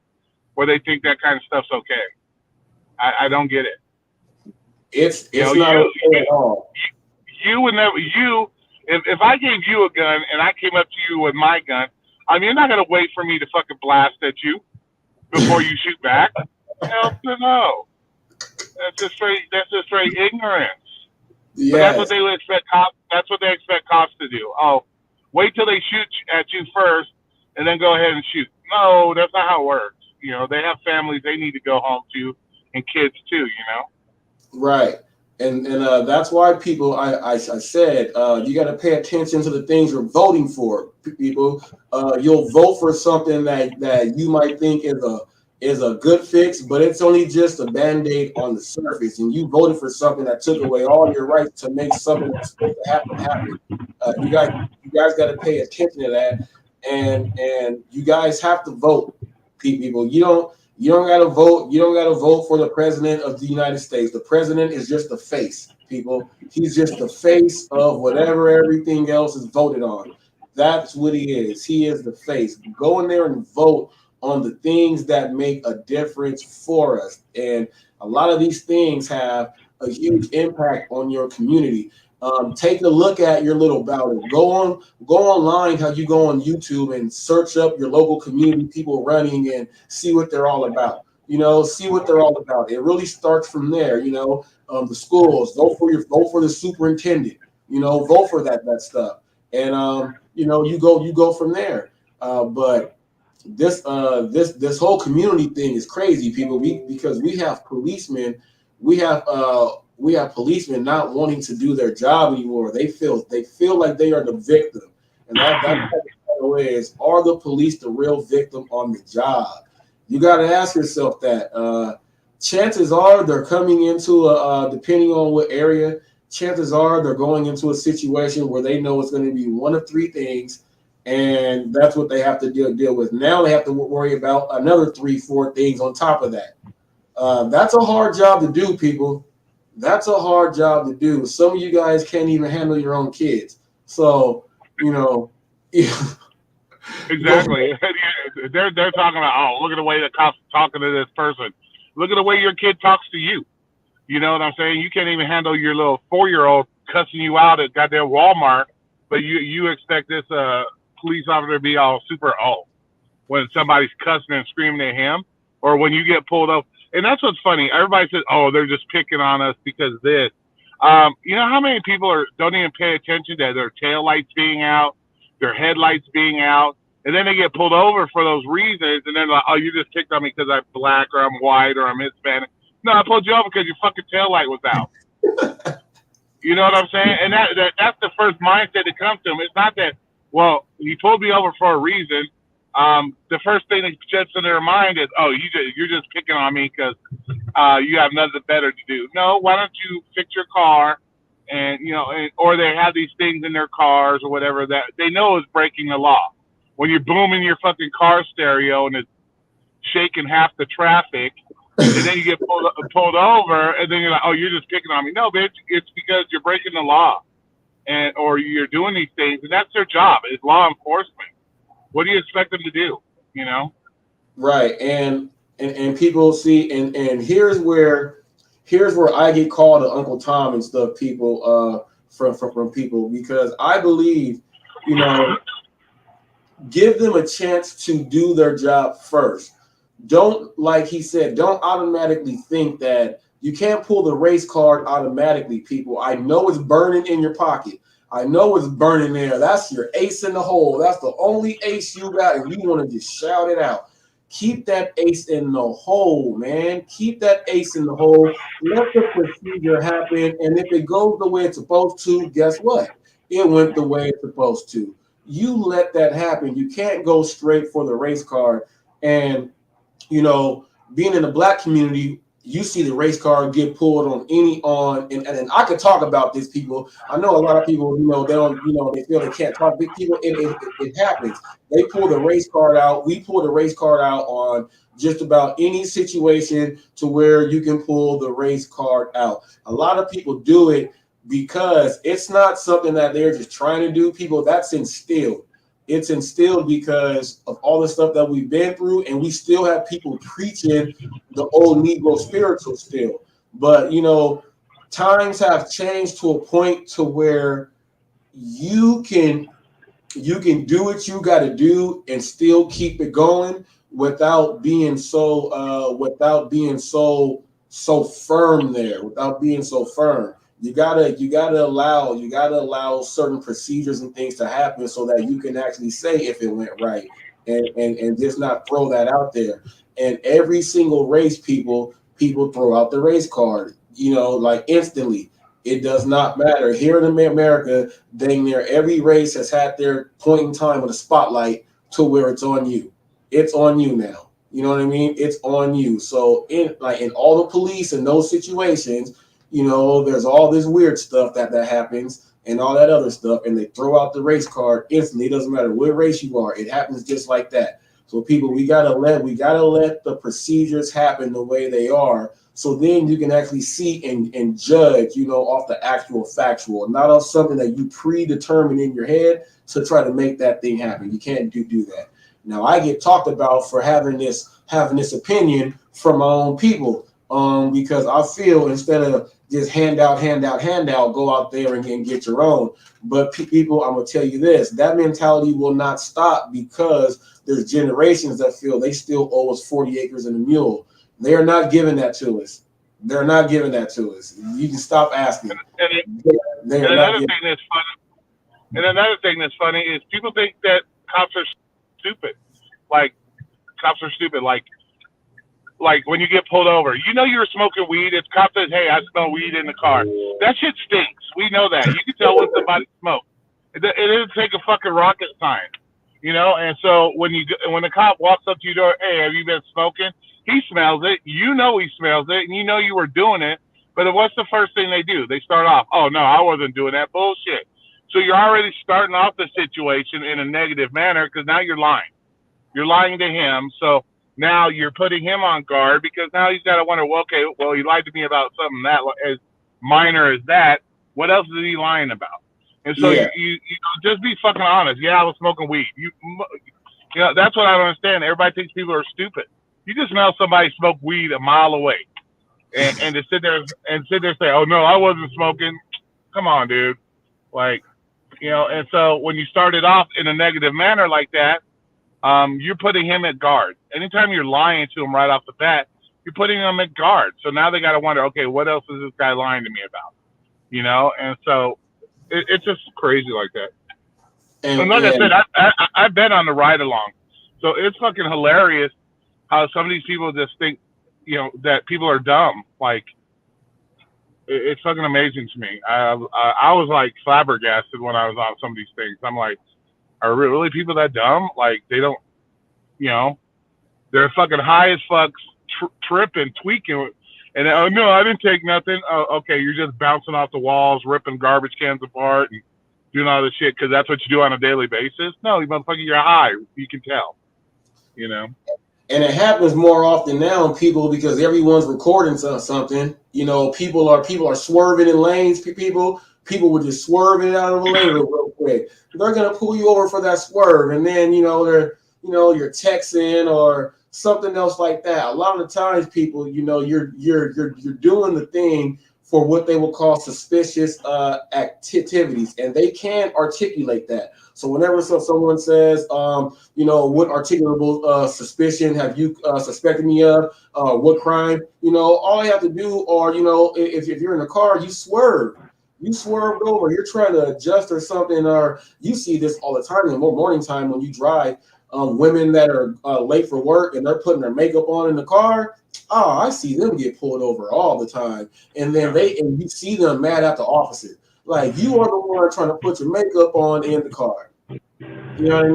where they think that kind of stuff's okay. I don't get it. It's not okay at all. You would never. If I gave you a gun and I came up to you with my gun, you're not gonna wait for me to fucking blast at you before you shoot back. Hell no. That's just straight ignorance. Yes. But that's what they would expect cops. That's what they expect cops to do. Oh, wait till they shoot at you first, and then go ahead and shoot. No, that's not how it works. They have families they need to go home to, and kids too. Right. And that's why people, I said, you got to pay attention to the things you're voting for. People, you'll vote for something that you might think is a good fix, but it's only just a Band-Aid on the surface. And you voted for something that took away all your rights to make something that's supposed to happen. You guys got to pay attention to that, and you guys have to vote, people. You don't got to vote. You don't got to vote for the president of the United States. The president is just the face, people. He's just the face of whatever everything else is voted on. That's what he is. He is the face. Go in there and vote on the things that make a difference for us. And a lot of these things have a huge impact on your community. Take a look at your little ballot. Go online, how you go on YouTube and search up your local community people running and see what they're all about. See what they're all about. It really starts from there. The schools, vote for the superintendent. Vote for that stuff, and you go from there. But this whole community thing is crazy, people. Because we have policemen, we have policemen not wanting to do their job anymore. They feel like they are the victim, and that's the way is. Are the police the real victim on the job? You got to ask yourself that. Chances are they're coming into depending on what area. Chances are they're going into a situation where they know it's going to be one of three things, and that's what they have to deal with. Now they have to worry about another 3-4 things on top of that. That's a hard job to do, people. That's a hard job to do. Some of you guys can't even handle your own kids. So, Exactly. They're talking about, look at the way the cops are talking to this person. Look at the way your kid talks to you. You know what I'm saying? You can't even handle your little 4-year-old cussing you out at goddamn Walmart, but you expect this police officer to be all super when somebody's cussing and screaming at him, or when you get pulled up. And that's what's funny. Everybody says, they're just picking on us because of this. You know how many people don't even pay attention to their tail lights being out, their headlights being out, and then they get pulled over for those reasons, and then like, you just picked on me because I'm black or I'm white or I'm Hispanic. No, I pulled you over because your fucking tail light was out. You know what I'm saying? And that's the first mindset that comes to them. It's not that, he pulled me over for a reason. The first thing that jumps in their mind is, you're just picking on me because you have nothing better to do. No, why don't you fix your car? And or they have these things in their cars or whatever that they know is breaking the law. When you're booming your fucking car stereo and it's shaking half the traffic, and then you get pulled over, and then you're like, you're just picking on me. No, bitch, it's because you're breaking the law, or you're doing these things, and that's their job. It's law enforcement. What do you expect them to do? Right, and people see, and here's where I get called to Uncle Tom and stuff, people, from people, because I believe, give them a chance to do their job first. Don't, like he said, don't automatically think that you can't pull the race card automatically, people. I know it's burning in your pocket. I know it's burning there. That's your ace in the hole. That's the only ace you got, and you want to just shout it out. Keep that ace in the hole, man. Keep that ace in the hole. Let the procedure happen. And if it goes the way it's supposed to, guess what? It went the way it's supposed to. You let that happen. You can't go straight for the race card. And, you know, being in the black community, you see the race card get pulled and I could talk about this, people. I know a lot of people, they don't, they feel they can't talk. Big people, it happens. They pull the race card out. We pull the race card out on just about any situation to where you can pull the race card out. A lot of people do it because it's not something that they're just trying to do. People, that's instilled. It's instilled because of all the stuff that we've been through, and we still have people preaching the old Negro spiritual still. But, times have changed to a point to where you can do what you got to do and still keep it going without being so firm there, without being so firm. You gotta allow certain procedures and things to happen so that you can actually say if it went right, and just not throw that out there. And every single race, people throw out the race card, like instantly. It does not matter. Here in America, dang near every race has had their point in time with a spotlight to where it's on you. It's on you now. You know what I mean? It's on you. So in all the police in those situations, there's all this weird stuff that happens and all that other stuff, and they throw out the race card instantly. It doesn't matter what race you are. It happens just like that. So people, we gotta let the procedures happen the way they are. So then you can actually see and judge, off the actual factual, not off something that you predetermine in your head to try to make that thing happen. You can't do that. Now I get talked about for having this opinion from my own people, because I feel instead of just hand out, go out there and get your own. But people, I'm gonna tell you this: that mentality will not stop because there's generations that feel they still owe us 40 acres and a mule. They are not giving that to us. They're not giving that to us. You can stop asking. Another thing that's funny is people think that cops are stupid. Like cops are stupid. Like when you get pulled over, you were smoking weed. If cop says, "Hey, I smell weed in the car," that shit stinks. We know that. You can tell when somebody smokes. It doesn't take a fucking rocket science, And so when the cop walks up to your door, "Hey, have you been smoking?" He smells it. He smells it, and you were doing it. But what's the first thing they do? They start off, "Oh no, I wasn't doing that bullshit." So you're already starting off the situation in a negative manner because now you're lying. You're lying to him. So now you're putting him on guard because now he's got to wonder, well, okay, he lied to me about something that as minor as that. What else is he lying about? And so you just be fucking honest. Yeah, I was smoking weed. That's what I don't understand. Everybody thinks people are stupid. You just smell somebody smoke weed a mile away, and to sit there and say, "Oh no, I wasn't smoking." Come on, dude. And so when you start it off in a negative manner like that, you're putting him at guard. Anytime you're lying to him right off the bat, you're putting him at guard. So now they got to wonder, okay, what else is this guy lying to me about? And so it's just crazy like that. And like I said, I've been on the ride along, so it's fucking hilarious how some of these people just think, that people are dumb. It's fucking amazing to me. I was like flabbergasted when I was on some of these things. I'm like, are really people that dumb? They don't, they're fucking high as fuck, tripping, tweaking. And oh no, I didn't take nothing. Oh, okay, you're just bouncing off the walls, ripping garbage cans apart, and doing all this shit because that's what you do on a daily basis. No, you motherfucker, you're high. You can tell. And it happens more often now, people, because everyone's recording something. People are swerving in lanes. People will just swerve it out of the lane real quick. They're gonna pull you over for that swerve, and then you're texting or something else like that. A lot of the times, people, you're doing the thing for what they will call suspicious activities, and they can articulate that. So whenever someone says, what articulable suspicion have you suspected me of? What crime? All you have to do, or if you're in a car, you swerve. You swerved over. You're trying to adjust or something, or you see this all the time in the morning time when you drive. Women that are late for work and they're putting their makeup on in the car. Oh, I see them get pulled over all the time, and then you see them mad at the officer. Like, you are the one trying to put your makeup on in the car. You know what I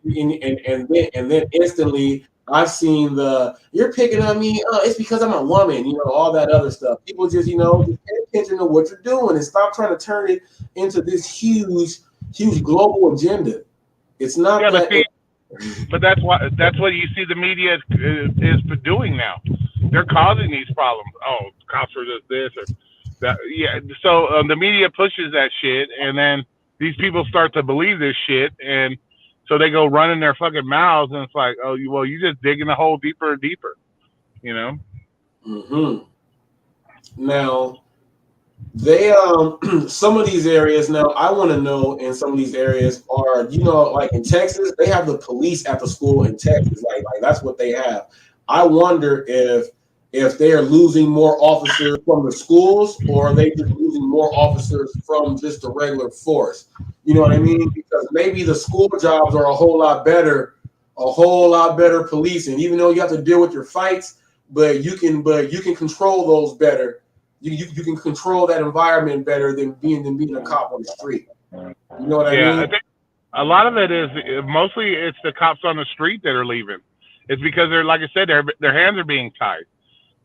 mean? Yep. And then instantly, I've seen you're picking on me. Oh, it's because I'm a woman. All that other stuff. People just just pay attention to what you're doing and stop trying to turn it into this huge global agenda. It's not that. But that's what you see the media is doing now. They're causing these problems. Oh, cops are just this or that. Yeah. So the media pushes that shit, and then these people start to believe this shit, and so they go running their fucking mouths, and it's like, oh, well, you just digging the hole deeper and deeper, Mm-hmm. Now, they some of these areas now, I want to know, in some of these areas are, like in Texas, they have the police at the school in Texas, like that's what they have. I wonder if they are losing more officers from the schools, or are they just losing more officers from just the regular force. You know what I mean? Because maybe the school jobs are a whole lot better policing, even though you have to deal with your fights, but you can control those better. You can control that environment better than being a cop on the street. You know what I mean? I think a lot of it is mostly it's the cops on the street that are leaving. It's because they're, like I said, their hands are being tied,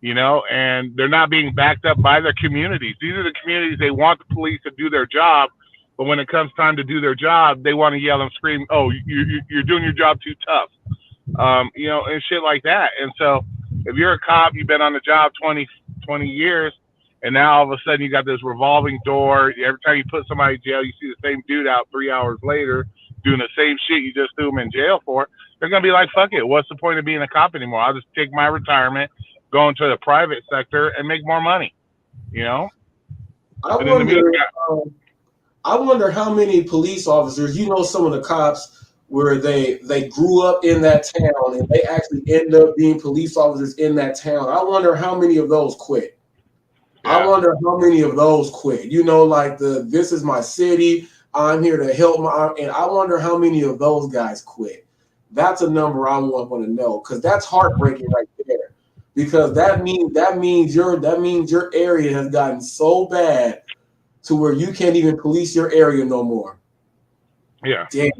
and they're not being backed up by their communities. These are the communities they want the police to do their job, but when it comes time to do their job, they want to yell and scream, "Oh, you're doing your job too tough," and shit like that. And so, if you're a cop, you've been on the job 20 years. And now all of a sudden you got this revolving door. Every time you put somebody in jail, you see the same dude out 3 hours later doing the same shit you just threw him in jail for. They're going to be like, fuck it. What's the point of being a cop anymore? I'll just take my retirement, go into the private sector, and make more money. I wonder how many police officers, some of the cops where they grew up in that town and they actually end up being police officers in that town. I wonder how many of those quit. Yeah. I wonder how many of those quit. Like this is my city. I'm here to help and I wonder how many of those guys quit. That's a number I want to know, because that's heartbreaking right there. Because that means your area has gotten so bad to where you can't even police your area no more. Yeah. Damn.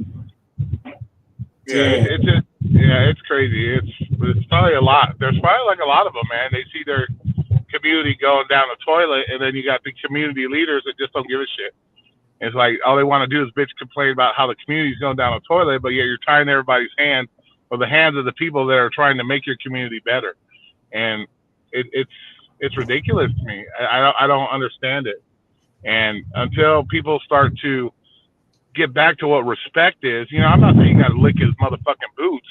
Yeah, it's crazy. It's probably a lot. There's probably like a lot of them, man. They see their community going down the toilet, and then you got the community leaders that just don't give a shit. It's like all they want to do is bitch complain about how the community's going down the toilet, but yet you're tying everybody's hands, or the hands of the people that are trying to make your community better. And it's ridiculous to me. I don't understand it. And until people start to get back to what respect is, I'm not saying you got to lick his motherfucking boots,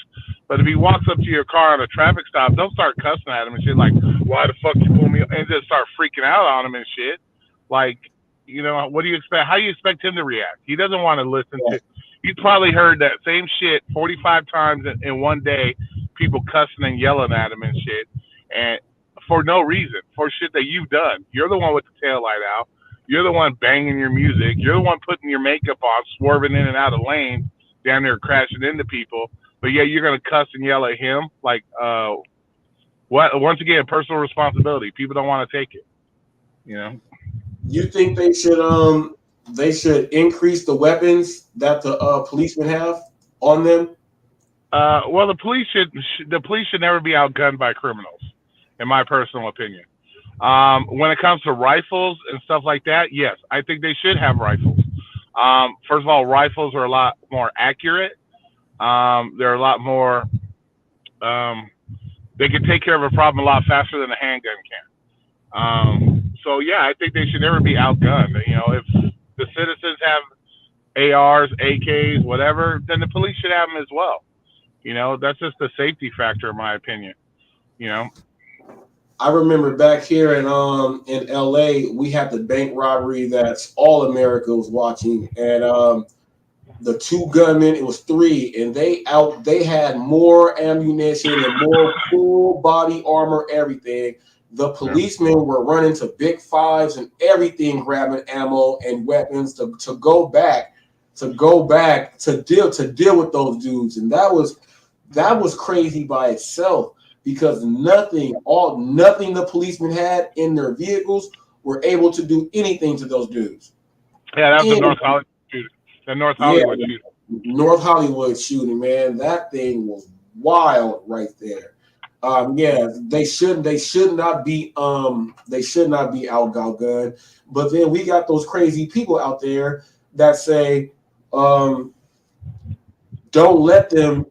but if he walks up to your car on a traffic stop, don't start cussing at him and shit like, why the fuck you pull me, and just start freaking out on him and shit. Like, what do you expect? How do you expect him to react? He doesn't want to listen to. He's probably heard that same shit 45 times in one day, people cussing and yelling at him and shit, and for no reason, for shit that you've done. You're the one with the taillight out. You're the one banging your music. You're the one putting your makeup on, swerving in and out of lanes, down there crashing into people. But yeah, you're going to cuss and yell at him. Like, what? Once again, personal responsibility. People don't want to take it. You think they should increase the weapons that the policemen have on them? Well, the police should never be outgunned by criminals, in my personal opinion. When it comes to rifles and stuff like that, yes, I think they should have rifles. First of all, rifles are a lot more accurate. They're a lot more, they can take care of a problem a lot faster than a handgun can. So yeah, I think they should never be outgunned. If the citizens have ARs, AKs, whatever, then the police should have them as well. That's just a safety factor, in my opinion. I remember back here in LA, we had the bank robbery that's all America was watching, and the two gunmen, it was three, and they had more ammunition and more full body armor, everything. The policemen were running to big fives and everything, grabbing ammo and weapons to go back to deal with those dudes. And that was crazy by itself, because nothing the policemen had in their vehicles were able to do anything to those dudes. Yeah, that was the North Hollywood shooting. The North Hollywood shooting. North Hollywood shooting, man. That thing was wild right there. Yeah, they should not be outgunned. But then we got those crazy people out there that say, don't let them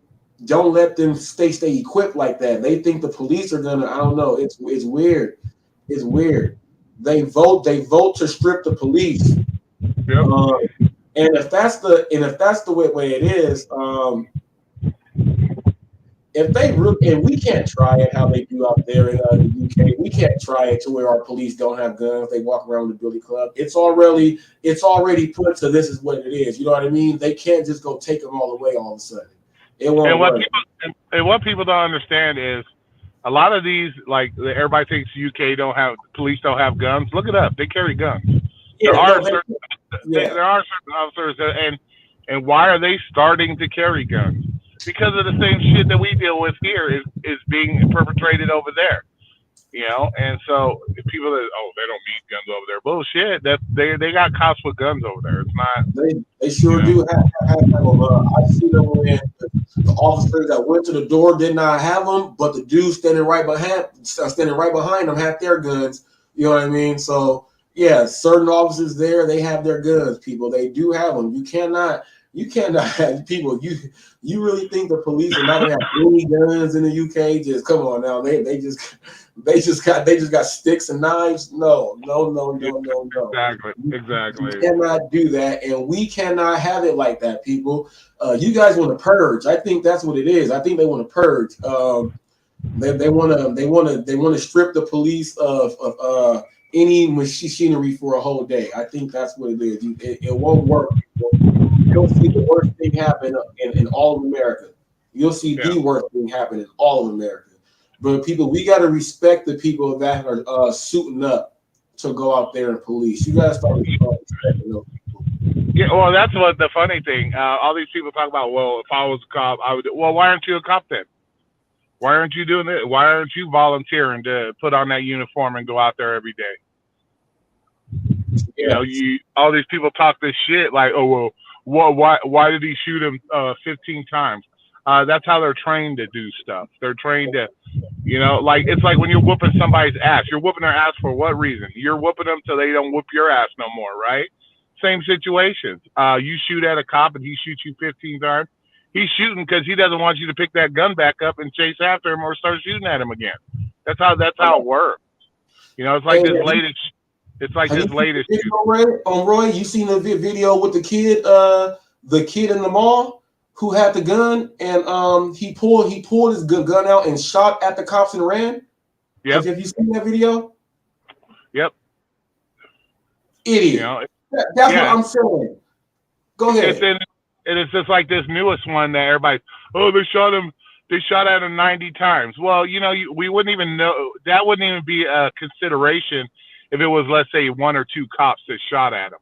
stay equipped like that. They think the police are gonna, I don't know. It's weird. It's weird. They vote to strip the police. Yep. And if that's the way it is, if they really, and we can't try it how they do out there in the UK. We can't try it to where our police don't have guns. They walk around the billy club. It's already put to this is what it is. You know what I mean? They can't just go take them all away all of a sudden. It won't work. What people don't understand is a lot of these, like everybody thinks UK police don't have guns. Look it up. They carry guns. Yeah, there are certain officers and why are they starting to carry guns? Because of the same shit that we deal with here is being perpetrated over there, you know. And so people that they don't need guns over there, bullshit. That they got cops with guns over there. It's not. They sure do have them. I see them when the officers that went to the door did not have them, but the dudes standing right behind them had their guns. You know what I mean? So yeah, certain officers there, they have their guns. People, they do have them. You cannot have people. You really think the police are not gonna have any guns in the UK? Just come on now. They just got sticks and knives. No. Exactly. You cannot do that, and we cannot have it like that, people. You guys want to purge. I think that's what it is. I think they want to purge. They want to strip the police of any machinery for a whole day. I think that's what it is. It won't work. You'll see the worst thing happen in all of America. You'll see the worst thing happen in all of America. But people, we got to respect the people that are suiting up to go out there and police. You got to start respecting those people. Yeah, well, that's what the funny thing. All these people talk about, well, if I was a cop, I would. Well, why aren't you a cop then? Why aren't you doing it? Why aren't you volunteering to put on that uniform and go out there every day? You know, all these people talk this shit like, oh, well, why did he shoot him 15 times? That's how they're trained to do stuff. They're trained to, you know, like it's like when you're whooping somebody's ass. You're whooping their ass for what reason? You're whooping them so they don't whoop your ass no more, right? Same situation. You shoot at a cop and he shoots you 15 times. He's shooting because he doesn't want you to pick that gun back up and chase after him or start shooting at him again. That's how it works. You know, it's like this latest. It's like this latest. Roy, you seen the video with the kid in the mall who had the gun and he pulled his gun out and shot at the cops and ran? Yep. Have you seen that video? Yep. Idiot. You know, that's what I'm saying. Go ahead. It's just like this newest one that everybody, they shot at him 90 times. Well, you know, we wouldn't even know. That wouldn't even be a consideration if it was, let's say, one or two cops that shot at him.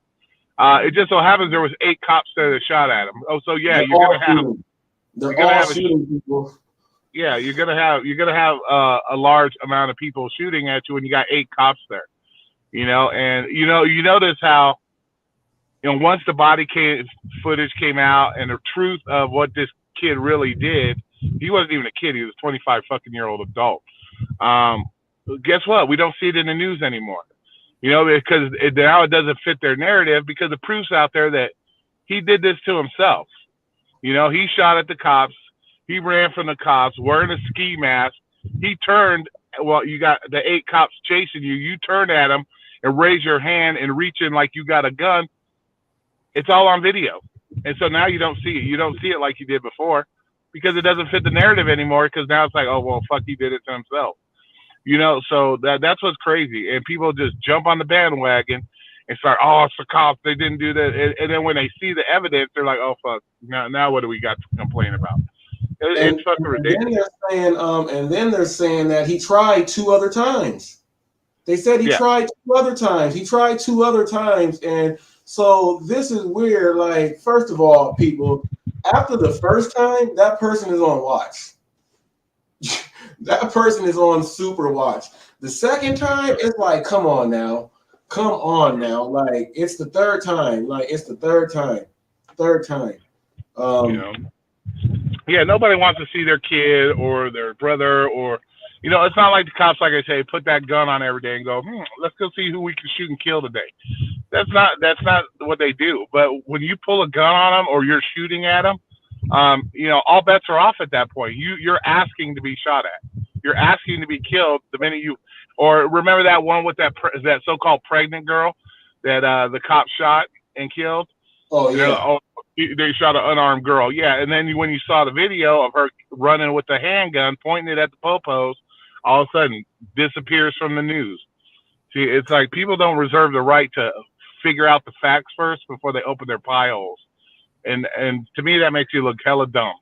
It just so happens there was 8 cops that shot at him. Oh, so yeah, you're gonna have people. Yeah, you're gonna have a large amount of people shooting at you when you got 8 cops there. You know, and you notice how, you know, once the body footage came out and the truth of what this kid really did, he wasn't even a kid. He was a 25-fucking-year-old adult. Guess what? We don't see it in the news anymore. You know, because now it doesn't fit their narrative because the proof's out there that he did this to himself. You know, he shot at the cops. He ran from the cops wearing a ski mask. He turned. Well, you got the 8 cops chasing you. You turn at them and raise your hand and reach in like you got a gun. It's all on video. And so now you don't see it. You don't see it like you did before because it doesn't fit the narrative anymore because now it's like, oh, well, fuck, he did it to himself. So that's what's crazy. And people just jump on the bandwagon and start, oh, it's the cops, they didn't do that. And then when they see the evidence, they're like, oh, fuck, now what do we got to complain about? It's fucking ridiculous. Then they're saying that he tried 2 other times. They said he tried 2 other times. He tried 2 other times. And so this is weird. Like, first of all, people, after the first time, that person is on watch. That person is on super watch. The second time, it's like, come on now. Like, it's the third time. Third time. Yeah, nobody wants to see their kid or their brother or, it's not like the cops, like I say, put that gun on every day and go, let's go see who we can shoot and kill today. That's not what they do. But when you pull a gun on them or you're shooting at them, all bets are off at that point. You're asking to be shot at. You're asking to be killed the minute or remember that one with that so-called pregnant girl that the cop shot and killed? Oh, yeah. They shot an unarmed girl. Yeah, and then when you saw the video of her running with the handgun, pointing it at the popos, all of a sudden disappears from the news. See, it's like people don't reserve the right to figure out the facts first before they open their pie holes. And to me, that makes you look hella dumb.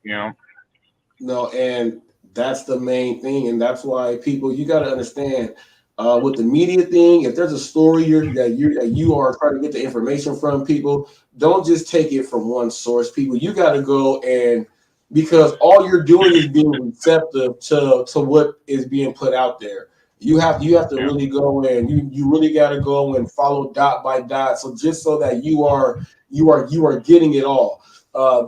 No, and that's the main thing, and that's why people, you got to understand, with the media thing, if there's a story that you are trying to get the information from, people, don't just take it from one source. People, you got to go because all you're doing is being receptive to what is being put out there. You have to really go and you really got to go and follow dot by dot. So just so that you are getting it all.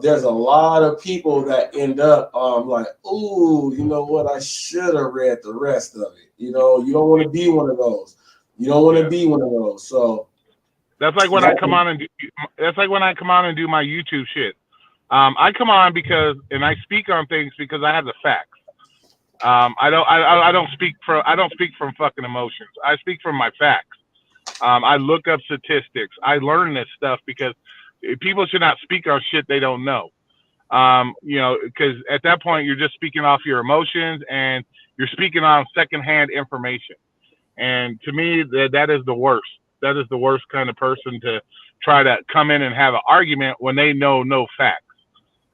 There's a lot of people that end up like, ooh, you know what? I should have read the rest of it. You don't want to be one of those. So that's like when I come on and do my YouTube shit. I come on and I speak on things because I have the facts. I don't speak from fucking emotions. I speak from my facts. I look up statistics. I learn this stuff because people should not speak on shit they don't know. Because at that point you're just speaking off your emotions and you're speaking on secondhand information. And to me, that is the worst. That is the worst kind of person to try to come in and have an argument when they know no facts.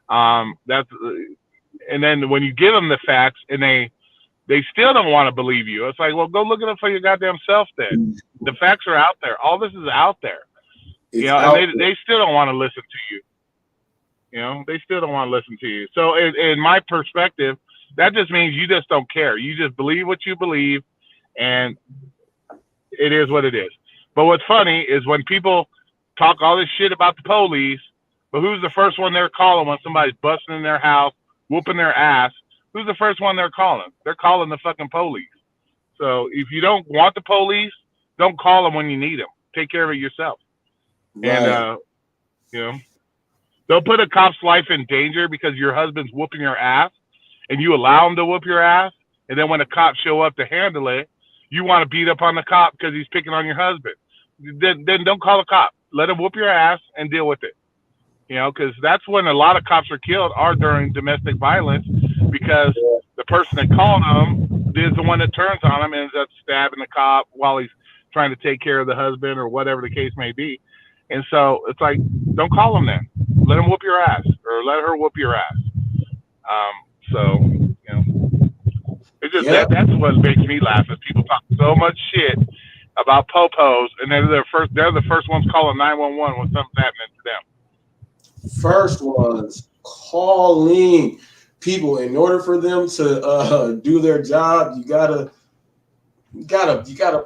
And then when you give them the facts and they still don't want to believe you, it's like, well, go look it up for your goddamn self then. The facts are out there. All this is out there. And they still don't want to listen to you. They still don't want to listen to you. So in my perspective, that just means you just don't care. You just believe what you believe, and it is what it is. But what's funny is when people talk all this shit about the police, but who's the first one they're calling when somebody's busting in their house, whooping their ass? Who's the first one they're calling? They're calling the fucking police. So if you don't want the police, don't call them when you need them. Take care of it yourself. Right. And, they'll put a cop's life in danger because your husband's whooping your ass and you allow him to whoop your ass. And then when the cops show up to handle it, you want to beat up on the cop because he's picking on your husband. Then don't call the cop. Let him whoop your ass and deal with it. Because that's when a lot of cops are killed are during domestic violence because the person that called them is the one that turns on him and ends up stabbing the cop while he's trying to take care of the husband or whatever the case may be. And so it's like, don't call him then. Let him whoop your ass or let her whoop your ass. It's just that's what makes me laugh is people talk so much shit about popos and they're the first ones calling 911 when something's happening to them. First ones calling people. In order for them to do their job, you gotta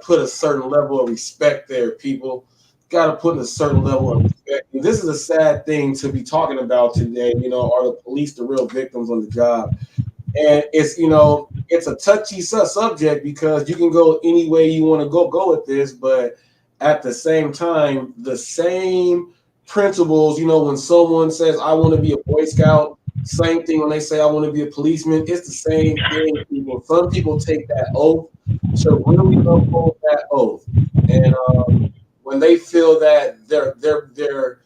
put a certain level of respect there, people. Got to put in a certain level of respect. And this is a sad thing to be talking about today. Are the police the real victims on the job? And it's a touchy subject because you can go any way you want to go with this, but at the same time, the same principles. When someone says I want to be a Boy Scout, same thing when they say I want to be a policeman. It's the same thing. People. Some people take that oath to really uphold that oath, and when they feel that they're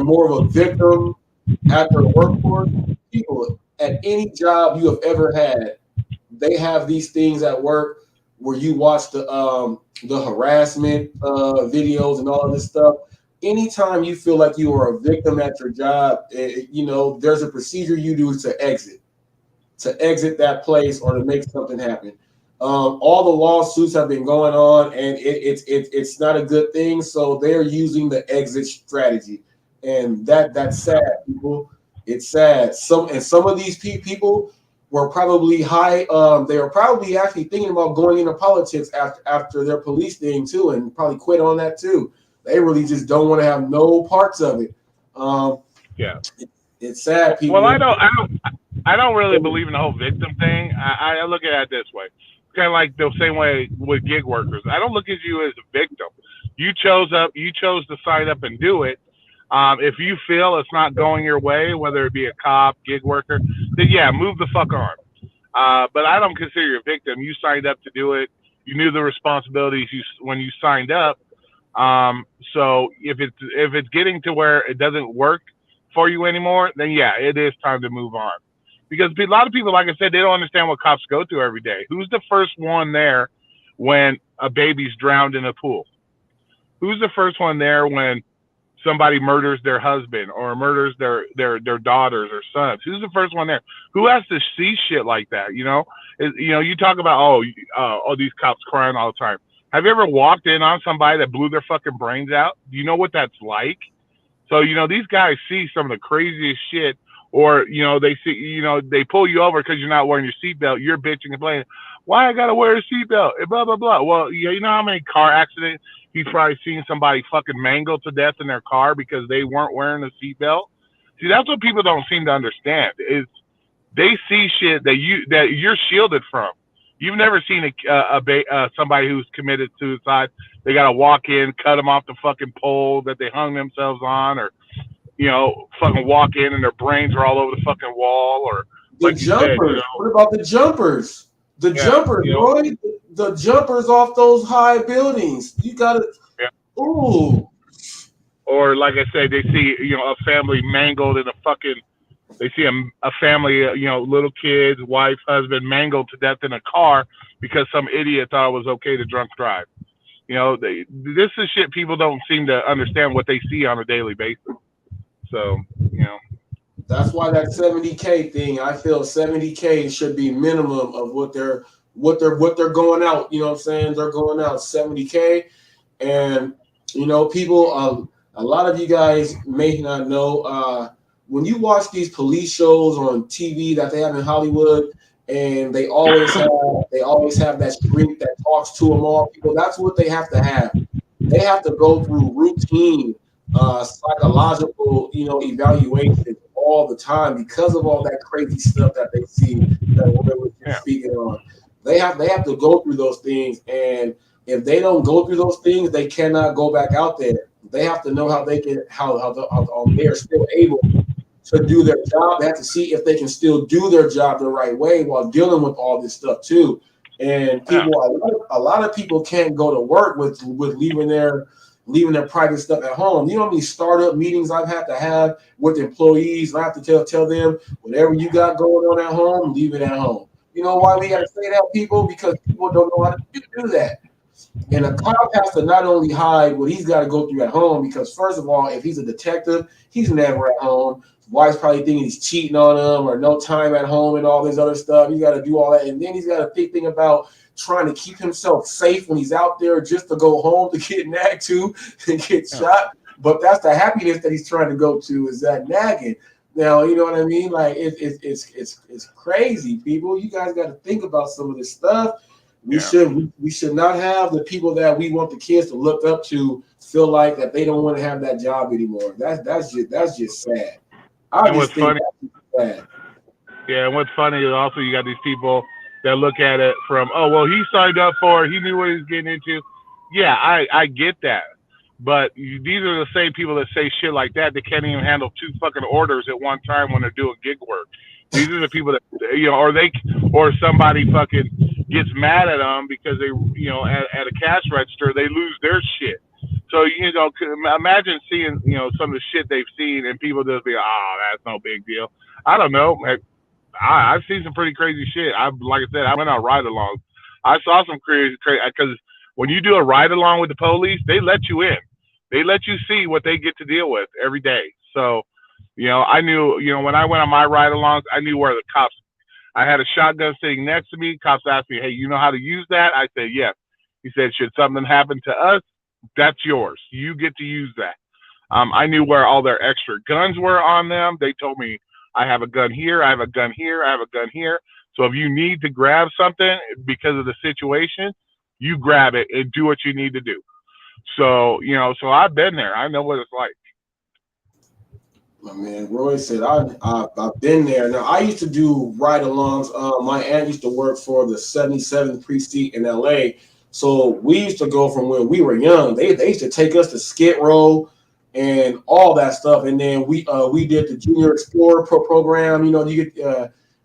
more of a victim at their workforce, people at any job you have ever had, they have these things at work where you watch the harassment videos and all of this stuff. Anytime you feel like you are a victim at your job, there's a procedure you do to exit that place or to make something happen. All the lawsuits have been going on, and it's not a good thing. So they're using the exit strategy, and that's sad, people. It's sad. Some of these people were probably high. They were probably actually thinking about going into politics after their police thing too, and probably quit on that too. They really just don't want to have no parts of it. Yeah, it's sad, people. Well, I don't really believe in the whole victim thing. I look at it this way. It's kind of like the same way with gig workers. I don't look at you as a victim. You chose to sign up and do it. If you feel it's not going your way, whether it be a cop, gig worker, then yeah, move the fuck on. But I don't consider you a victim. You signed up to do it. You knew the responsibilities when you signed up. So if it's getting to where it doesn't work for you anymore, then yeah, it is time to move on. Because a lot of people, like I said, they don't understand what cops go through every day. Who's the first one there when a baby's drowned in a pool? Who's the first one there when somebody murders their husband or murders their daughters or sons? Who's the first one there? Who has to see shit like that? You talk about these cops crying all the time. Have you ever walked in on somebody that blew their fucking brains out? Do you know what that's like? So these guys see some of the craziest shit. Or, they see, they pull you over because you're not wearing your seatbelt. You're bitching and complaining, why I got to wear a seatbelt? And blah, blah, blah. Well, you know how many car accidents you've probably seen somebody fucking mangled to death in their car because they weren't wearing a seatbelt? See, that's what people don't seem to understand is they see shit that you're shielded from. You've never seen somebody who's committed suicide. They got to walk in, cut them off the fucking pole that they hung themselves on, or fucking walk in and their brains are all over the fucking wall, or the jumpers. What about the jumpers? Jumpers, Roy. The jumpers off those high buildings. You gotta. Yeah. Ooh. Or like I said, they see a family mangled in a fucking. They see a family, little kids, wife, husband mangled to death in a car because some idiot thought it was okay to drunk drive. This is shit people don't seem to understand what they see on a daily basis. So, that's why that 70K thing, I feel 70K should be minimum of what they're going out. You know what I'm saying? They're going out 70K. And, people, a lot of you guys may not know, when you watch these police shows on TV that they have in Hollywood, and they always have that script that talks to them all, people, that's what they have to have. They have to go through routine psychological, evaluation all the time because of all that crazy stuff that they see that we're just speaking on. They have to go through those things, and if they don't go through those things, they cannot go back out there. They have to know how they are still able to do their job. They have to see if they can still do their job the right way while dealing with all this stuff too. And a lot of people can't go to work with leaving their private stuff at home. You know how many startup meetings I've had to have with employees? I have to tell them, whatever you got going on at home, leave it at home. You know why we got to say that, people? Because people don't know how to do that. And a cop has to not only hide what he's got to go through at home, because first of all, if he's a detective, he's never at home. His wife's probably thinking he's cheating on him or no time at home and all this other stuff. He's got to do all that. And then he's got to think about trying to keep himself safe when he's out there just to go home to get nagged to and get shot. But that's the happiness that he's trying to go to, is that nagging. Now, you know what I mean? Like it's crazy, people. You guys got to think about some of this stuff. We should not have the people that we want the kids to look up to feel like that they don't want to have that job anymore. That's just sad. And what's funny is also you got these people that look at it from, oh, well, he signed up for it. He knew what he was getting into. Yeah, I get that. But these are the same people that say shit like that. They can't even handle 2 fucking orders at one time when they're doing gig work. These are the people that, or somebody fucking gets mad at them because they, at a cash register, they lose their shit. So, imagine seeing, some of the shit they've seen and people just be, oh, that's no big deal. I don't know. I've seen some pretty crazy shit. Like I said, I went on ride alongs. I saw some crazy because when you do a ride along with the police, they let you in. They let you see what they get to deal with every day. So, I knew, when I went on my ride alongs, I knew where the cops. I had a shotgun sitting next to me. Cops asked me, "Hey, you know how to use that?" I said, "Yes." He said, "Should something happen to us, that's yours. You get to use that." I knew where all their extra guns were on them. They told me, "I have a gun here, I have a gun here, I have a gun here. So if you need to grab something because of the situation, you grab it and do what you need to do." So, so I've been there. I know what it's like. My man Roy said, I've been there. Now, I used to do ride-alongs. My aunt used to work for the 77th precinct in LA. So we used to go from when we were young. They used to take us to Skid Row and all that stuff. And then we did the Junior Explorer program. You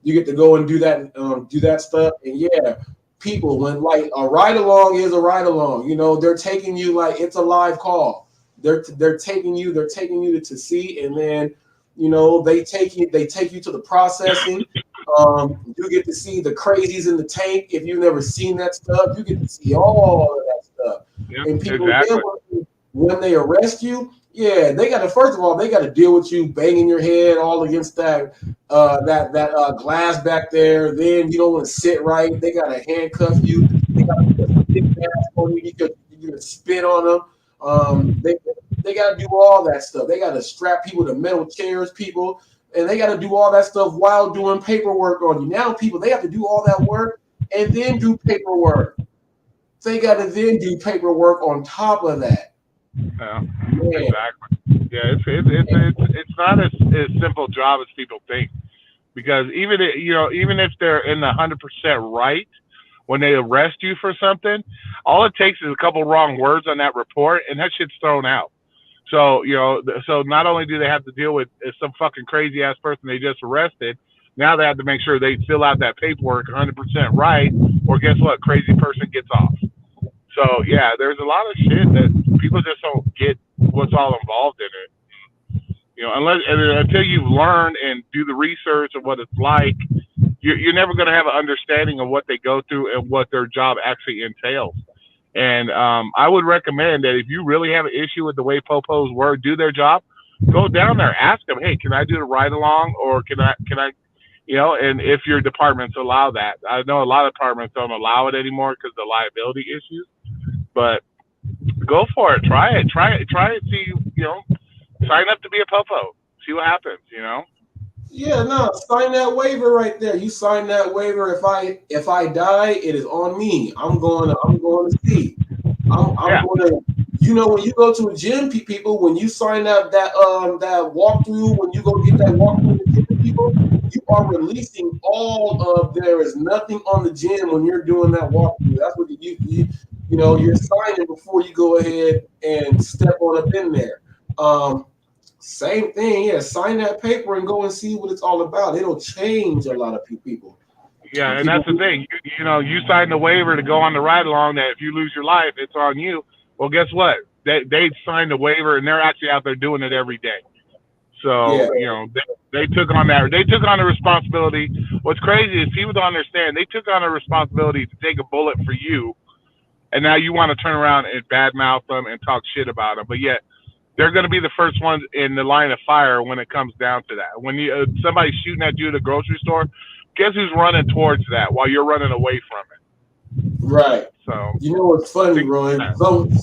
get to go and do that stuff. And yeah, people, when like a ride-along is a ride-along, they're taking you like it's a live call. They're taking you to see, and then they take you to the processing. You get to see the crazies in the tank. If you've never seen that stuff, you get to see all of that stuff. Yeah, And people exactly. then when they arrest you, yeah, they got to first of all they got to deal with you banging your head all against that glass back there. Then you don't want to sit right. They got to handcuff you. They got to put a big mask on you because you can spit on them. They got to do all that stuff. They got to strap people to metal chairs, and they got to do all that stuff while doing paperwork on you. Now, people, they have to do all that work and then do paperwork. They got to then do paperwork on top of that. Yeah, Man. exactly. Yeah, it's not as simple job as people think, because even if they're in the 100% right when they arrest you for something, all it takes is a couple wrong words on that report and that shit's thrown out. So so not only do they have to deal with some fucking crazy ass person they just arrested, now they have to make sure they fill out that paperwork 100% right, or guess what, crazy person gets off. So yeah, there's a lot of shit that people just don't get what's all involved in it. Until you learn and do the research of what it's like, you're never going to have an understanding of what they go through and what their job actually entails. And I would recommend that if you really have an issue with the way popos do their job, go down there, ask them, "Hey, can I do the ride along, or can I, and if your departments allow that. I know a lot of departments don't allow it anymore because of the liability issues, but go for it. Try it. See, sign up to be a popo. See what happens, Yeah, no, sign that waiver right there. You sign that waiver. If I die, it is on me. I'm going to see. I'm going to. When you go to a gym, people, when you sign up that walkthrough, when you go get that walkthrough with gym people, you are releasing all of there is nothing on the gym when you're doing that walkthrough. That's what you're signing before you go ahead and step on up in there. Same thing, yeah. Sign that paper and go and see what it's all about. It'll change a lot of people. Yeah, and that's the thing. You sign the waiver to go on the ride along that if you lose your life, it's on you. Well, guess what? They signed the waiver and they're actually out there doing it every day. So Yeah. they took on that. They took on the responsibility. What's crazy is people don't understand. They took on a responsibility to take a bullet for you, and now you want to turn around and badmouth them and talk shit about them. But yet they're going to be the first ones in the line of fire when it comes down to that. When somebody's shooting at you at the grocery store, guess who's running towards that while you're running away from it? Right. So you know what's funny, Roy?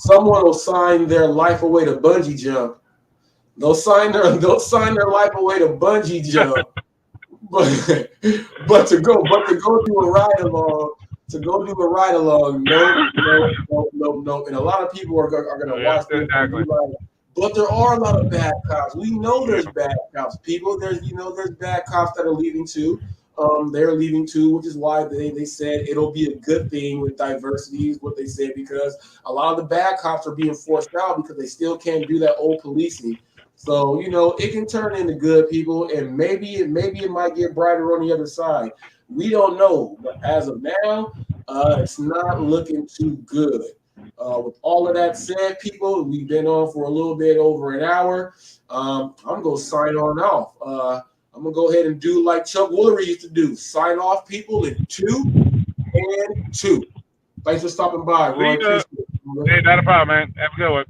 Someone will sign their life away to bungee jump. They'll sign their life away to bungee jump, but to go do a ride along. No. And a lot of people are going to watch this and be like, but there are a lot of bad cops. We know there's bad cops. People, there's bad cops that are leaving too. They're leaving too, which is why they said it'll be a good thing with diversity, is what they said, because a lot of the bad cops are being forced out because they still can't do that old policing. So, it can turn into good people, and maybe it might get brighter on the other side. We don't know, but as of now, it's not looking too good. With all of that said, people, we've been on for a little bit over an hour. I'm going to sign on off. I'm gonna go ahead and do like Chuck Woolery used to do: sign off people in 2 and 2. Thanks for stopping by, Roy. Hey, not a problem, man. Have a good one.